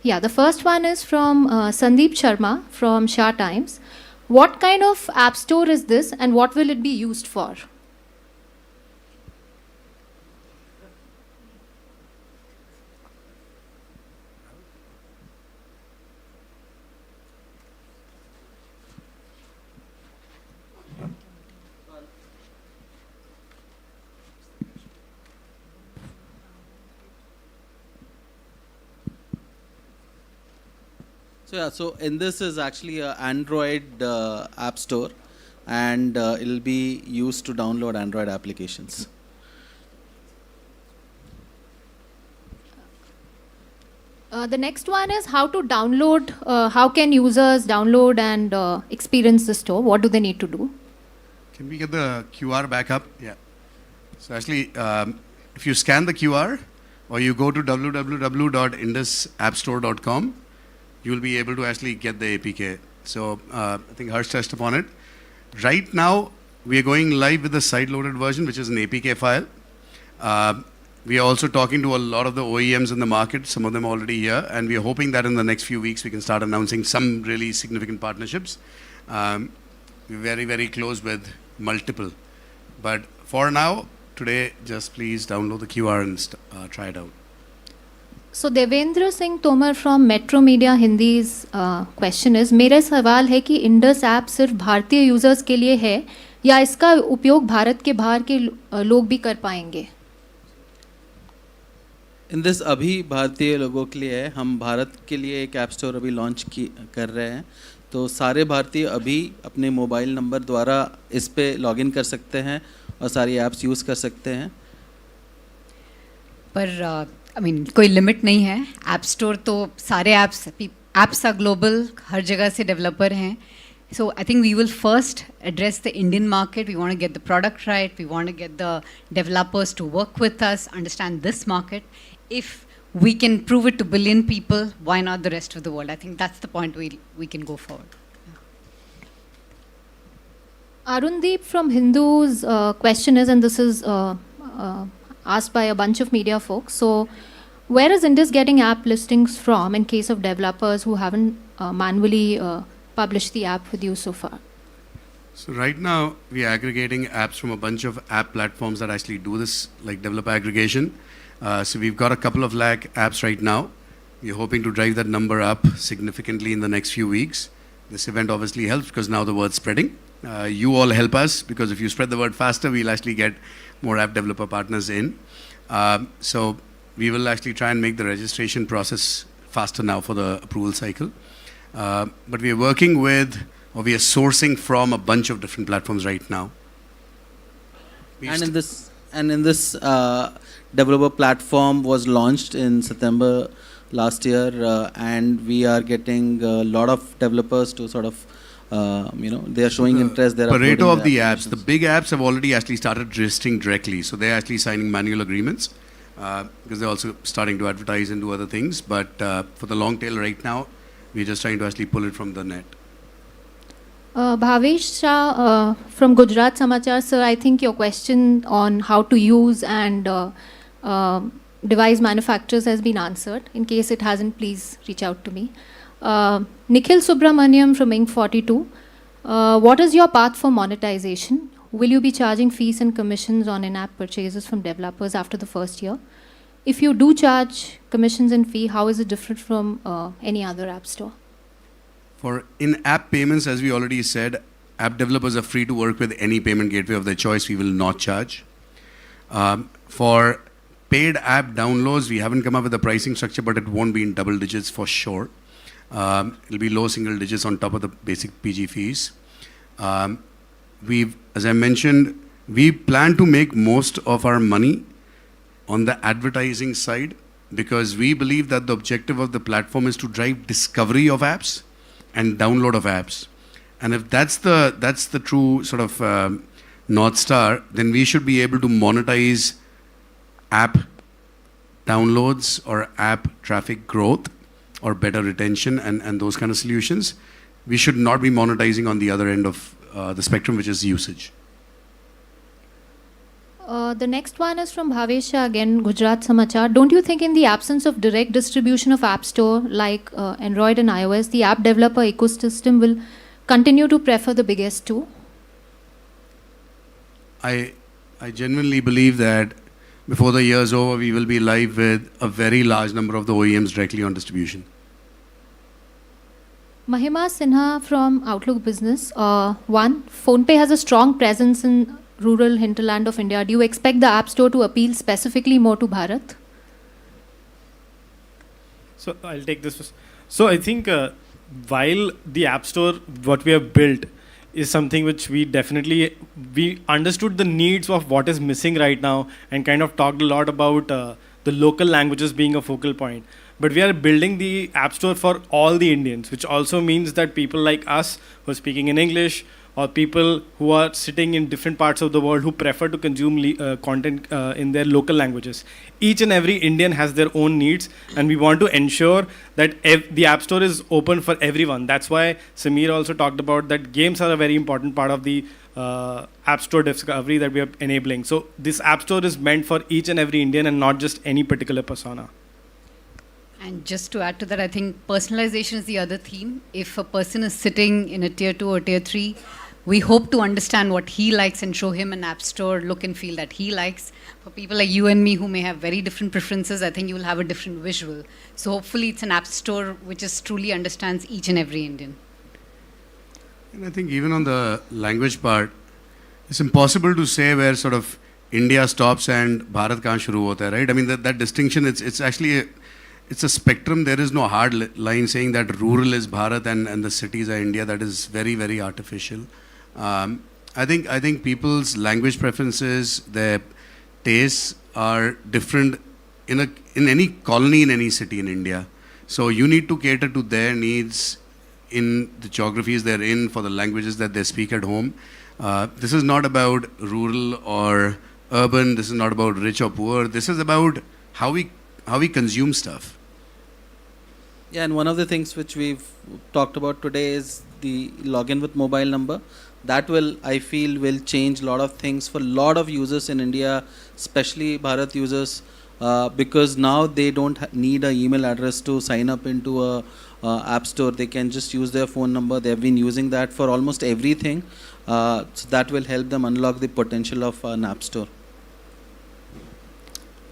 Speaker 20: Yeah, the first one is from Sandeep Sharma from Shah Times. What kind of app store is this, and what will it be used for?
Speaker 21: So Indus is actually an Android app store, and it'll be used to download Android applications.
Speaker 20: The next one is how to download, how can users download and experience the store? What do they need to do?
Speaker 4: Can we get the QR back up? Yeah. So actually, if you scan the QR or you go to www.indusappstore.com, you will be able to actually get the APK. So I think Harsh touched upon it. Right now, we are going live with the side-loaded version, which is an APK file. We are also talking to a lot of the OEMs in the market, some of them already here, and we are hoping that in the next few weeks we can start announcing some really significant partnerships. We're very, very close with multiple. But for now, today, just please download the QR and try it out.
Speaker 20: So Devendra Singh Tomar from Metro Media Hindi's question is, मेरा सवाल है कि Indus app सिर्फ भारतीय users के लिए है या इसका उपयोग भारत के बाहर के लोग भी कर पाएंगे?
Speaker 21: Indus अभी भारतीय लोगों के लिए है. हम भारत के लिए एक ऐप स्टोर अभी लॉन्च कर रहे हैं. तो सारे भारतीय अभी अपने मोबाइल नंबर द्वारा इस पे लॉगिन कर सकते हैं और सारी ऐप्स यूज़ कर सकते हैं.
Speaker 22: पर कोई लिमिट नहीं है. ऐप स्टोर तो सारे ऐप्स आर ग्लोबल, हर जगह से डेवलपर हैं. So I think we will first address the Indian market. We want to get the product right. We want to get the developers to work with us, understand this market. If we can prove it to billion people, why not the rest of the world? I think that's the point we can go forward.
Speaker 20: Arundeep from Hindu's question is, and this is asked by a bunch of media folks. So Where is Indus getting app listings from in case of developers who haven't manually published the app with you so far?
Speaker 4: So right now, we are aggregating apps from a bunch of app platforms that actually do this, like developer aggregation. So we've got a couple of lakh apps right now. We're hoping to drive that number up significantly in the next few weeks. This event obviously helps because now the word's spreading. You all help us because if you spread the word faster, we'll actually get more app developer partners in. So we will actually try and make the registration process faster now for the approval cycle. But we are working with, or we are sourcing from a bunch of different platforms right now.
Speaker 21: And in this developer platform was launched in September last year, and we are getting a lot of developers to sort of, they are showing interest.
Speaker 4: Pareto of the apps, the big apps have already actually started registering directly. So they're actually signing manual agreements because they're also starting to advertise and do other things. But for the long tail right now, we're just trying to actually pull it from the net.
Speaker 20: Bhavesh Shah from Gujarat Samachar, sir, I think your question on how to use and device manufacturers has been answered. In case it hasn't, please reach out to me. Nikhil Subramaniam from Inc42, what is your path for monetization? Will you be charging fees and commissions on in-app purchases from developers after the first year? If you do charge commissions and fee, how is it different from any other app store?
Speaker 4: For in-app payments, as we already said, app developers are free to work with any payment gateway of their choice. We will not charge. For paid app downloads, we haven't come up with a pricing structure, but it won't be in double digits for sure. It'll be low single digits on top of the basic PG fees. As I mentioned, we plan to make most of our money on the advertising side because we believe that the objective of the platform is to drive discovery of apps and download of apps. And if that's the true sort of North Star, then we should be able to monetize app downloads or app traffic growth or better retention and those kind of solutions. We should not be monetizing on the other end of the spectrum, which is usage.
Speaker 20: The next one is from Bhavesh Shah, again, Gujarat Samachar. Don't you think in the absence of direct distribution of App Store like Android and iOS, the app developer ecosystem will continue to prefer the biggest two?
Speaker 4: I genuinely believe that before the year's over, we will be live with a very large number of the OEMs directly on distribution.
Speaker 20: Mahima Sinha from Outlook Business. One, PhonePe has a strong presence in rural hinterland of India. Do you expect the App Store to appeal specifically more to Bharat?
Speaker 1: So I'll take this. So I think while the App Store, what we have built is something which we understood the needs of what is missing right now and kind of talked a lot about the local languages being a focal point. But we are building the App Store for all the Indians, which also means that people like us who are speaking in English or people who are sitting in different parts of the world who prefer to consume content in their local languages. Each and every Indian has their own needs, and we want to ensure that the App Store is open for everyone. That's why Sameer also talked about that games are a very important part of the App Store discovery that we are enabling. So this App Store is meant for each and every Indian and not just any particular persona.
Speaker 22: And just to add to that, I think personalization is the other theme. If a person is sitting in a tier 2 or tier 3, we hope to understand what he likes and show him an app store look and feel that he likes. For people like you and me who may have very different preferences, I think you will have a different visual. So hopefully it's an app store which just truly understands each and every Indian.
Speaker 4: And I think even on the language part, it's impossible to say where sort of India stops and Bharat kahan shuru hota hai, right? I mean, that distinction, it's actually it's a spectrum. There is no hard line saying that rural is Bharat and the cities are India. That is very, very artificial. I think people's language preferences, their tastes are different in any colony, in any city in India. So you need to cater to their needs in the geographies they're in, for the languages that they speak at home. This is not about rural or urban. This is not about rich or poor. This is about how we consume stuff.
Speaker 21: Yeah, and one of the things which we've talked about today is the login with mobile number. That I feel will change a lot of things for a lot of users in India, especially Bharat users because now they don't need an email address to sign up into a app store. They can just use their phone number. They have been using that for almost everything. So that will help them unlock the potential of an app store.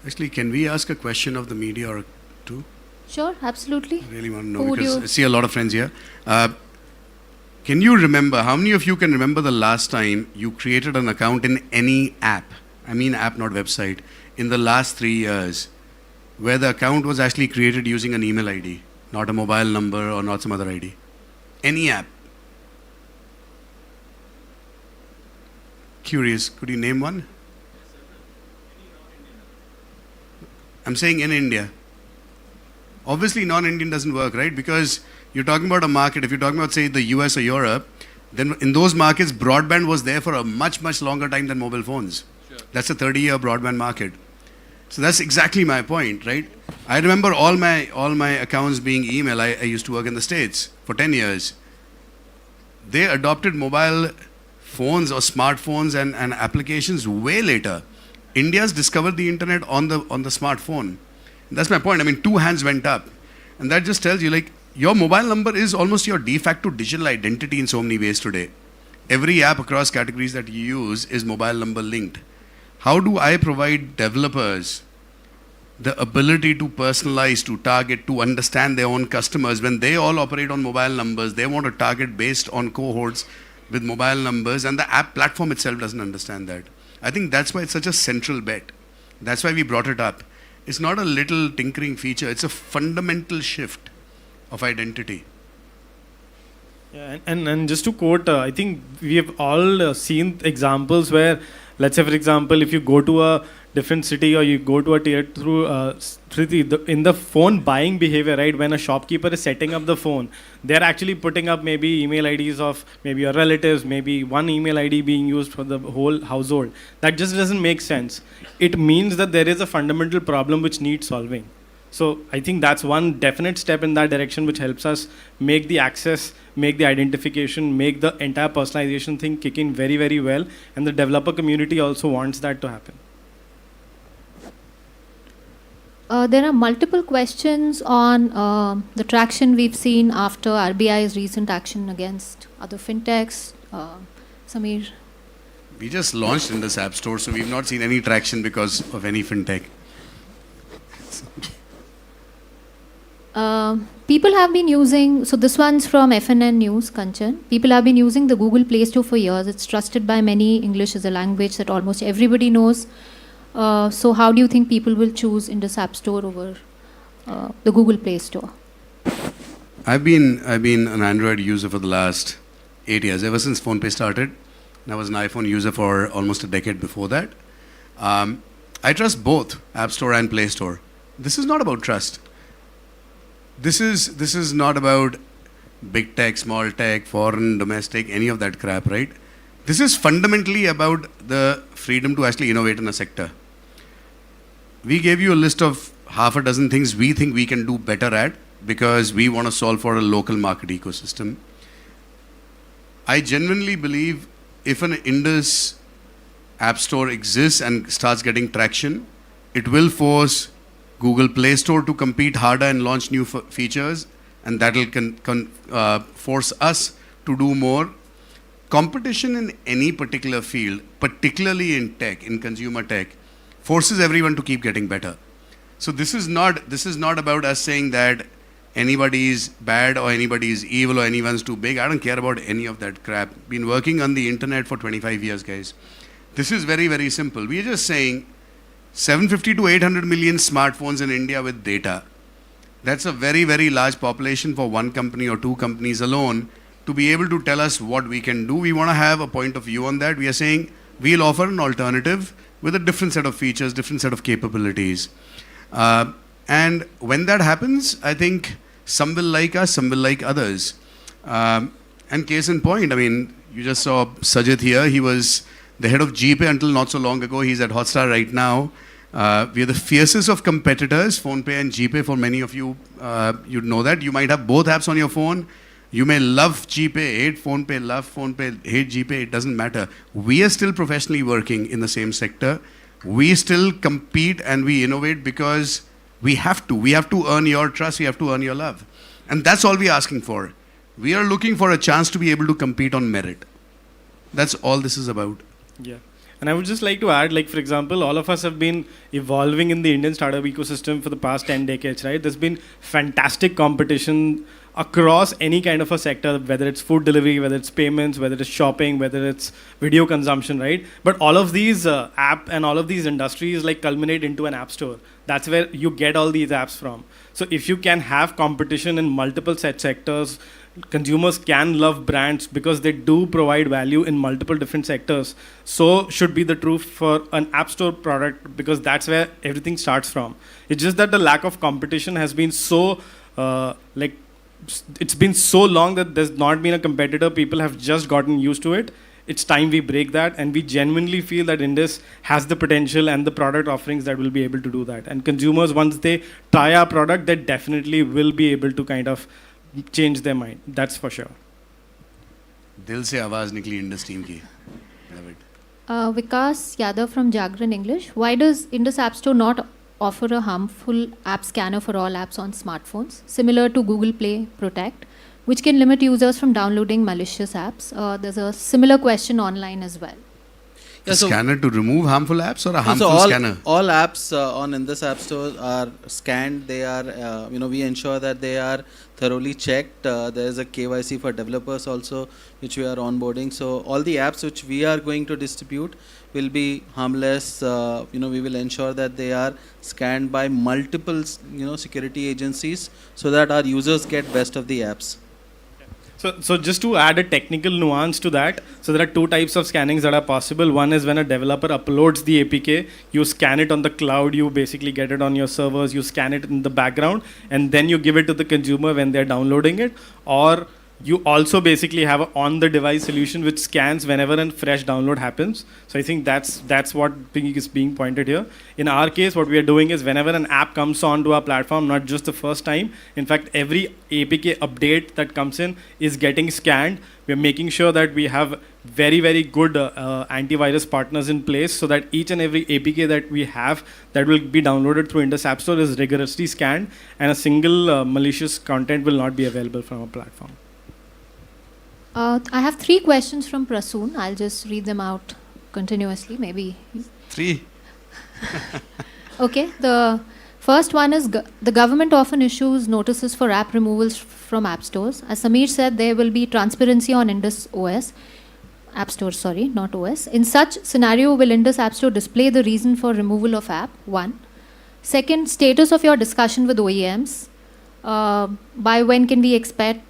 Speaker 4: Actually, can we ask a question of the media or two?
Speaker 20: Sure, absolutely.
Speaker 4: I really want to know
Speaker 20: Who would
Speaker 4: because
Speaker 20: you-
Speaker 4: I see a lot of friends here. Can you remember, how many of you can remember the last time you created an account in any app? I mean app, not website. In the last 3 years, where the account was actually created using an email ID, not a mobile number or not some other ID. Any app. Curious, could you name one? I'm saying in India. Obviously, non-Indian doesn't work, right? Because you're talking about a market, if you're talking about, say, the US or Europe, then in those markets, broadband was there for a much, much longer time than mobile phones. Sure. That's a 30-year broadband market. So that's exactly my point, right? I remember all my accounts being email. I used to work in the States for 10 years. They adopted mobile phones or smartphones and applications way later. India's discovered the internet on the smartphone. That's my point. I mean, 2 hands went up. And that just tells you, like, your mobile number is almost your de facto digital identity in so many ways today. Every app across categories that you use is mobile number linked. How do I provide developers the ability to personalize, to target, to understand their own customers when they all operate on mobile numbers? They want to target based on cohorts with mobile numbers, and the app platform itself doesn't understand that. I think that's why it's such a central bet. That's why we brought it up. It's not a little tinkering feature, it's a fundamental shift of identity.
Speaker 1: Yeah, and just to quote, I think we have all seen examples where, let's say, for example, if you go to a different city or you go to a tier through in the phone buying behavior, right? When a shopkeeper is setting up the phone, they're actually putting up maybe email IDs of maybe your relatives, maybe one email ID being used for the whole household. That just doesn't make sense. It means that there is a fundamental problem which needs solving. So I think that's one definite step in that direction, which helps us make the access, make the identification, make the entire personalization thing kick in very, very well. And the developer community also wants that to happen.
Speaker 20: There are multiple questions on the traction we've seen after RBI's recent action against other fintechs. Samir?
Speaker 4: We just launched Indus Appstore, so we've not seen any traction because of any fintech.
Speaker 20: People have been using, so this one's from FNN News, Kanchan. People have been using the Google Play Store for years. It's trusted by many. English is a language that almost everybody knows. So how do you think people will choose Indus App Store over the Google Play Store?
Speaker 4: I've been an Android user for the last 8 years, ever since PhonePe started. And I was an iPhone user for almost a decade before that. I trust both App Store and Play Store. This is not about trust. This is not about big tech, small tech, foreign, domestic, any of that crap, right? This is fundamentally about the freedom to actually innovate in a sector. We gave you a list of half a dozen things we think we can do better at because we want to solve for a local market ecosystem. I genuinely believe if an Indus App Store exists and starts getting traction, it will force Google Play Store to compete harder and launch new features, and that will force us to do more. Competition in any particular field, particularly in tech, in consumer tech, forces everyone to keep getting better. So this is not about us saying that anybody is bad or anybody is evil or anyone's too big. I don't care about any of that crap. Been working on the internet for 25 years, guys. This is very, very simple. We're just saying 750 to 800 million smartphones in India with data. That's a very, very large population for one company or two companies alone to be able to tell us what we can do. We want to have a point of view on that. We are saying we'll offer an alternative with a different set of features, different set of capabilities. And when that happens, I think some will like us, some will like others. And case in point, I mean, you just saw Sajid here. He was the head of GPay until not so long ago. He's at Hotstar right now. We are the fiercest of competitors, PhonePe and GPay. For many of you, you'd know that. You might have both apps on your phone. You may love GPay, hate PhonePe, love PhonePe, hate GPay. It doesn't matter. We are still professionally working in the same sector. we still compete and we innovate because we have to. We have to earn your trust. We have to earn your love. And that's all we're asking for. We are looking for a chance to be able to compete on merit. That's all this is about.
Speaker 1: Yeah. And I would just like to add, like, for example, all of us have been evolving in the Indian startup ecosystem for the past 10 decades, right? There's been fantastic competition across any kind of a sector, whether it's food delivery, whether it's payments, whether it's shopping, whether it's video consumption, right? But all of these app and all of these industries like culminate into an app store. That's where you get all these apps from. So if you can have competition in multiple sectors, consumers can love brands because they do provide value in multiple different sectors. So should be the truth for an app store product, because that's where everything starts from. It's just that the lack of competition has been so it's been so long that there's not been a competitor. People have just gotten used to it. It's time we break that, and we genuinely feel that Indus has the potential and the product offerings that will be able to do that. And consumers, once they try our product, they definitely will be able to kind of change their mind. That's for sure.
Speaker 4: Dil se awaaz nikli Indus team ki. Love it.
Speaker 20: Vikas Yadav from Jagran English. Why does Indus App Store not offer a harmful app scanner for all apps on smartphones, similar to Google Play Protect, which can limit users from downloading malicious apps? There's a similar question online as well.
Speaker 4: A scanner to remove harmful apps or a harmful scanner?
Speaker 21: All apps on Indus App Store are scanned. They are, we ensure that they are thoroughly checked. There is a KYC for developers also, which we are onboarding. So all the apps which we are going to distribute will be harmless. We will ensure that they are scanned by multiple, security agencies, so that our users get best of the apps.
Speaker 1: So just to add a technical nuance to that, so there are two types of scannings that are possible. One is when a developer uploads the APK, you scan it on the cloud, you basically get it on your servers, you scan it in the background, and then you give it to the consumer when they're downloading it. Or you also basically have an on-the-device solution which scans whenever a fresh download happens. So I think that's what is being pointed here. In our case, what we are doing is whenever an app comes onto our platform, not just the first time, in fact, every APK update that comes in is getting scanned. We are making sure that we have very, very good antivirus partners in place, so that each and every APK that we have that will be downloaded through Indus App Store is rigorously scanned, and a single malicious content will not be available from our platform.
Speaker 20: I have 3 questions from Prasoon. I'll just read them out continuously, maybe.
Speaker 4: 3?
Speaker 20: Okay. The first one is the government often issues notices for app removals from app stores. As Samir said, there will be transparency on Indus OS. App Store, sorry, not OS. In such scenario, will Indus App Store display the reason for removal of app? 1. Second, status of your discussion with OEMs. By when can we expect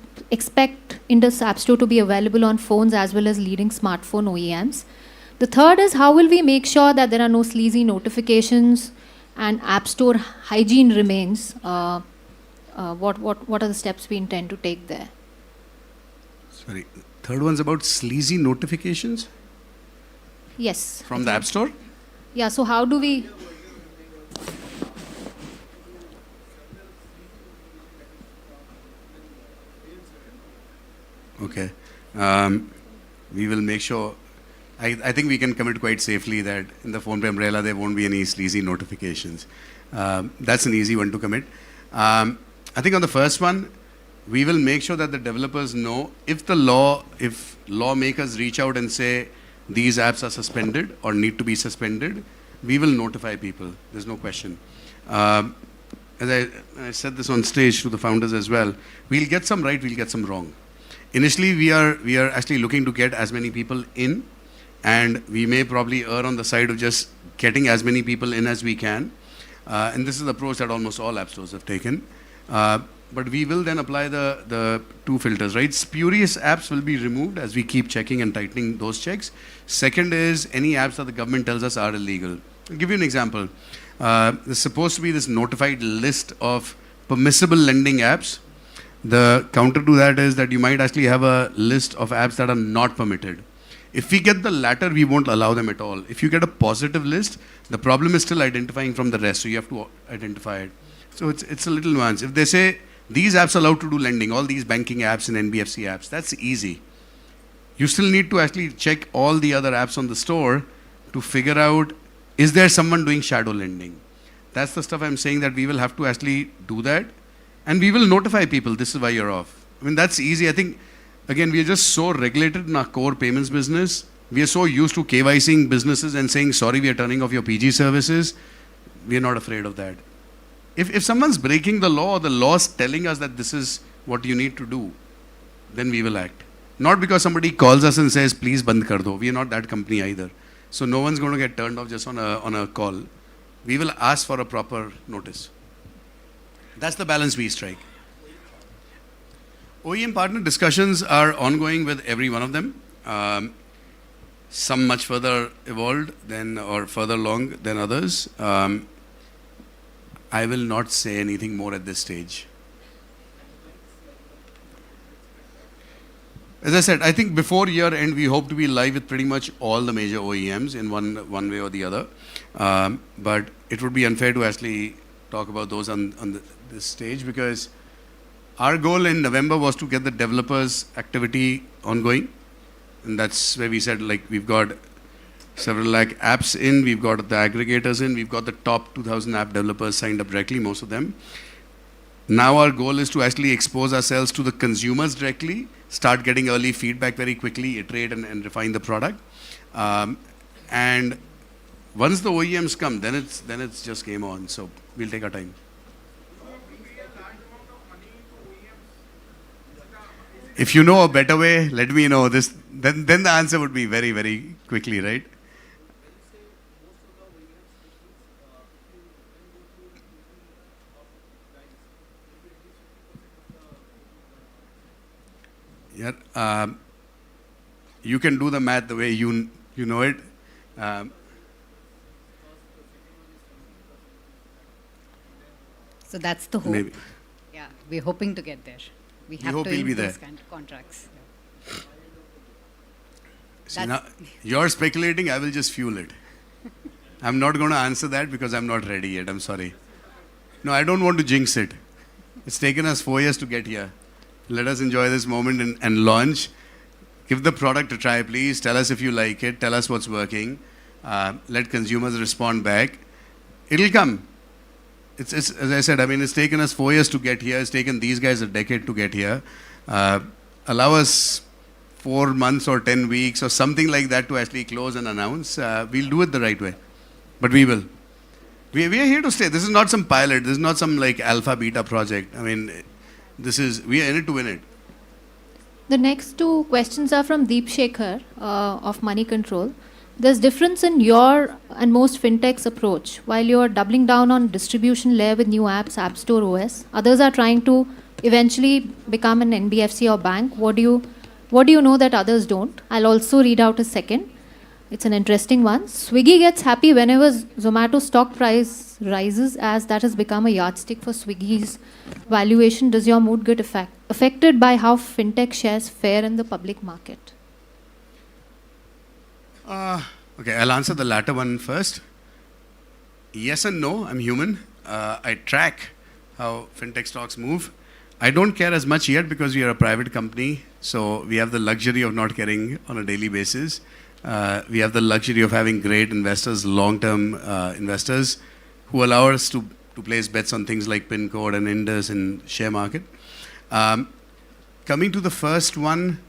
Speaker 20: Indus App Store to be available on phones as well as leading smartphone OEMs? The third is, how will we make sure that there are no sleazy notifications and App Store hygiene remains? What are the steps we intend to take there?
Speaker 4: Sorry, third one's about sleazy notifications?
Speaker 20: Yes.
Speaker 4: From the App Store?
Speaker 20: Yeah, so how do we...
Speaker 4: Okay. We will make sure, I think we can commit quite safely that in the PhonePe umbrella there won't be any sleazy notifications. That's an easy one to commit. I think on the first one, we will make sure that the developers know if lawmakers reach out and say these apps are suspended or need to be suspended, we will notify people. There's no question. As I said this on stage to the founders as well, we'll get some right, we'll get some wrong. Initially, we are actually looking to get as many people in, and we may probably err on the side of just getting as many people in as we can. And this is the approach that almost all app stores have taken. But we will then apply the 2 filters, right? Spurious apps will be removed as we keep checking and tightening those checks. Second is any apps that the government tells us are illegal. I'll give you an example. There's supposed to be this notified list of permissible lending apps. The counter to that is that you might actually have a list of apps that are not permitted. If we get the latter, we won't allow them at all. If you get a positive list, the problem is still identifying from the rest, so you have to identify it. So it's a little nuance. If they say these apps are allowed to do lending, all these banking apps and NBFC apps, that's easy. You still need to actually check all the other apps on the store to figure out Is there someone doing shadow lending? That's the stuff I'm saying that we will have to actually do that. And we will notify people, this is why you're off. I mean, that's easy. I think, again, we are just so regulated in our core payments business. We are so used to KYCing businesses and saying, sorry, we are turning off your PG services. We are not afraid of that. If someone's breaking the law, or the law's telling us that this is what you need to do, then we will act. Not because somebody calls us and says, please band kar do. We are not that company either. So no one's going to get turned off just on a call. We will ask for a proper notice. That's the balance we strike. OEM partner discussions are ongoing with every one of them. Some much further evolved than, or further along than others. I will not say anything more at this stage. As I said, I think before year end, we hope to be live with pretty much all the major OEMs in one way or the other. But it would be unfair to actually talk about those on this stage, because our goal in November was to get the developers activity ongoing. And that's where we said, like, we've got several lakh apps in, we've got the aggregators in, we've got the top 2,000 app developers signed up directly, most of them. Now our goal is to actually expose ourselves to the consumers directly, start getting early feedback very quickly, iterate and refine the product. And once the OEMs come, then it's just game on. So we'll take our time. If you know a better way, let me know. Then the answer would be very, very quickly, right? Yeah, you can do the math the way you know it.
Speaker 22: So that's the hope.
Speaker 4: Maybe.
Speaker 22: Yeah, we're hoping to get there. We have
Speaker 4: hope
Speaker 22: to
Speaker 4: we'll be
Speaker 22: ink those
Speaker 4: there.
Speaker 22: kind of contracts.
Speaker 4: See, now, you're speculating, I will just fuel it. I'm not going to answer that because I'm not ready yet. I'm sorry. No, I don't want to jinx it. It's taken us 4 years to get here. Let us enjoy this moment and launch. Give the product a try, please. Tell us if you like it. Tell us what's working. Let consumers respond back. It'll come. It's as I said, I mean, it's taken us 4 years to get here. It's taken these guys a decade to get here. Allow us 4 months or 10 weeks or something like that to actually close and announce. We'll do it the right way. But we will. We are here to stay. This is not some pilot. This is not some like alpha beta project. I mean, we are in it to win it.
Speaker 20: The next two questions are from Deep Shekhar of Money Control. There's difference in your and most fintechs approach. While you're doubling down on distribution layer with new apps, App Store OS, others are trying to eventually become an NBFC or bank. What do you know that others don't? I'll also read out a second. It's an interesting one. Swiggy gets happy whenever Zomato stock price rises, as that has become a yardstick for Swiggy's valuation. Does your mood get affected by how fintech shares fare in the public market?
Speaker 4: Okay, I'll answer the latter one first. Yes and no, I'm human. I track how fintech stocks move. I don't care as much yet because we are a private company, so we have the luxury of not caring on a daily basis. We have the luxury of having great investors, long-term investors, who allow us to place bets on things like PIN code and Indus and share market. Coming to the first one,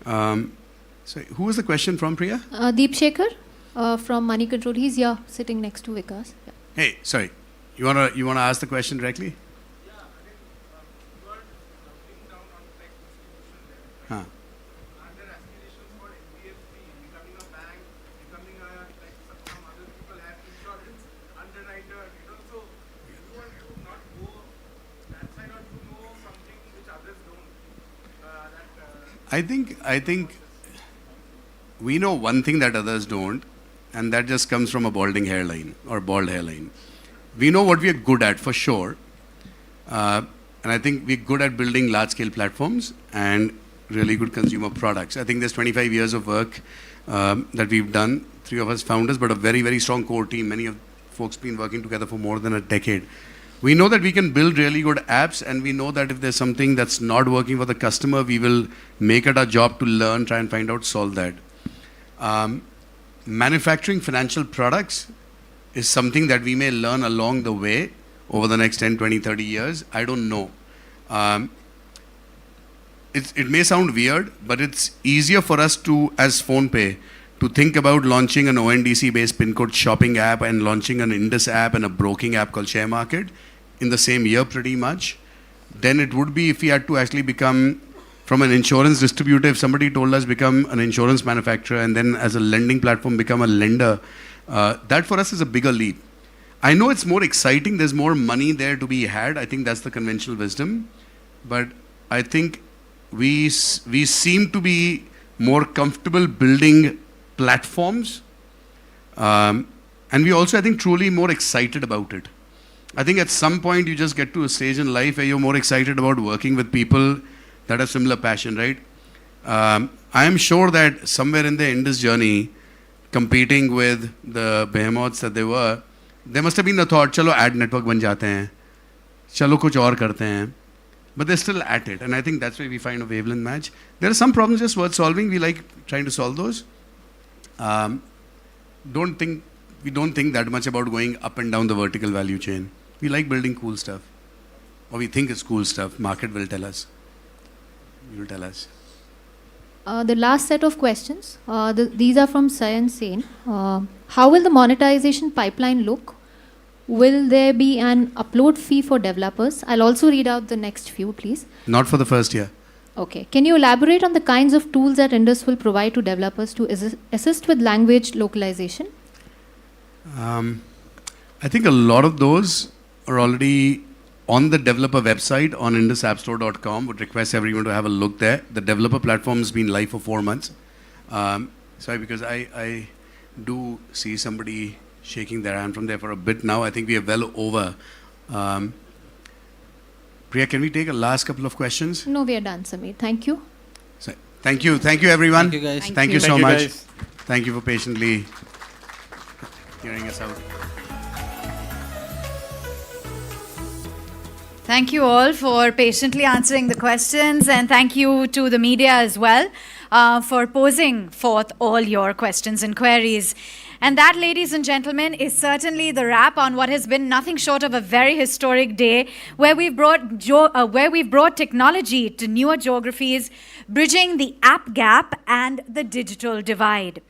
Speaker 4: so who was the question from, Priya?
Speaker 20: Deep Shekhar from Money Control. He's here, sitting next to Vikas. Yeah.
Speaker 4: Hey, sorry. You wanna ask the question directly? Huh. I think we know one thing that others don't, and that just comes from a balding hairline or bald hairline. We know what we are good at for sure, and I think we're good at building large-scale platforms and really good consumer products. I think there's 25 years of work that we've done, 3 of us founders, but a very, very strong core team. Many of folks been working together for more than a decade. We know that we can build really good apps, and we know that if there's something that's not working for the customer, we will make it our job to learn, try and find out, solve that. Manufacturing financial products, is something that we may learn along the way over the next 10, 20, 30 years. I don't know. It may sound weird, but it's easier for us to, as PhonePe, to think about launching an ONDC-based pin code shopping app and launching an Indus app and a broking app called Share Market in the same year pretty much, than it would be if we had to actually become, from an insurance distributor, if somebody told us become an insurance manufacturer and then as a lending platform become a lender, that for us is a bigger leap. I know it's more exciting, there's more money there to be had, I think that's the conventional wisdom, but I think we seem to be more comfortable building platforms, and we also, I think, truly more excited about it. I think at some point you just get to a stage in life where you're more excited about working with people that have similar passion, right? I am sure that somewhere in the Indus journey, competing with the behemoths that they were, there must have been the thought, chalo ad network ban jate hain, chalo kuch aur karte hain. But they're still at it, and I think that's where we find a wavelength match. There are some problems just worth solving. We like trying to solve those. We don't think that much about going up and down the vertical value chain. We like building cool stuff, or we think it's cool stuff. Market will tell us. He will tell us.
Speaker 20: The last set of questions. These are from Sayan Sen. How will the monetization pipeline look? Will there be an upload fee for developers? I'll also read out the next few, please.
Speaker 4: Not for the first year.
Speaker 20: Okay. Can you elaborate on the kinds of tools that Indus will provide to developers to assist with language localization?
Speaker 4: I think a lot of those are already on the developer website on indusappstore.com. Would request everyone to have a look there. The developer platform has been live for 4 months. Sorry, because I do see somebody shaking their hand from there for a bit now. I think we are well over. Priya, can we take a last couple of questions?
Speaker 20: No, we are done, Sameer. Thank you.
Speaker 4: So, thank you everyone.
Speaker 21: Thank you, guys.
Speaker 4: Thank you so much. Thank you for patiently hearing us out.
Speaker 2: Thank you all for patiently answering the questions, and thank you to the media as well for posing forth all your questions and queries. And that, ladies and gentlemen, is certainly the wrap on what has been nothing short of a very historic day, where we've brought technology to newer geographies, bridging the app gap and the digital divide.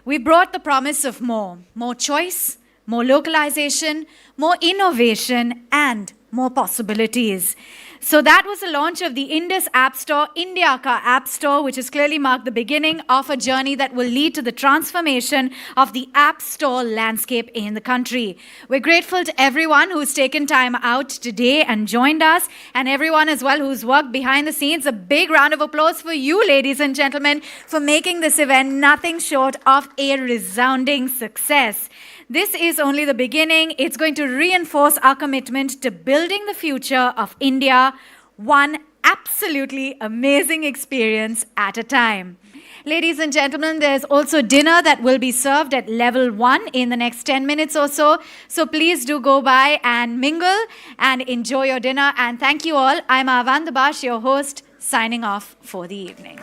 Speaker 2: We brought the promise of more choice, more localization, more innovation, and more possibilities. So that was the launch of the Indus Appstore, India Ka App Store, which has clearly marked the beginning of a journey that will lead to the transformation of the App Store landscape in the country. We're grateful to everyone who's taken time out today and joined us, and everyone as well who's worked behind the scenes. A big round of applause for you, ladies and gentlemen, for making this event nothing short of a resounding success. This is only the beginning. It's going to reinforce our commitment to building the future of India, one absolutely amazing experience at a time. Ladies and gentlemen, there's also dinner that will be served at level 1 in the next 10 minutes or so. So please do go by and mingle and enjoy your dinner. And thank you all. I'm Avan Dabash, your host, signing off for the evening.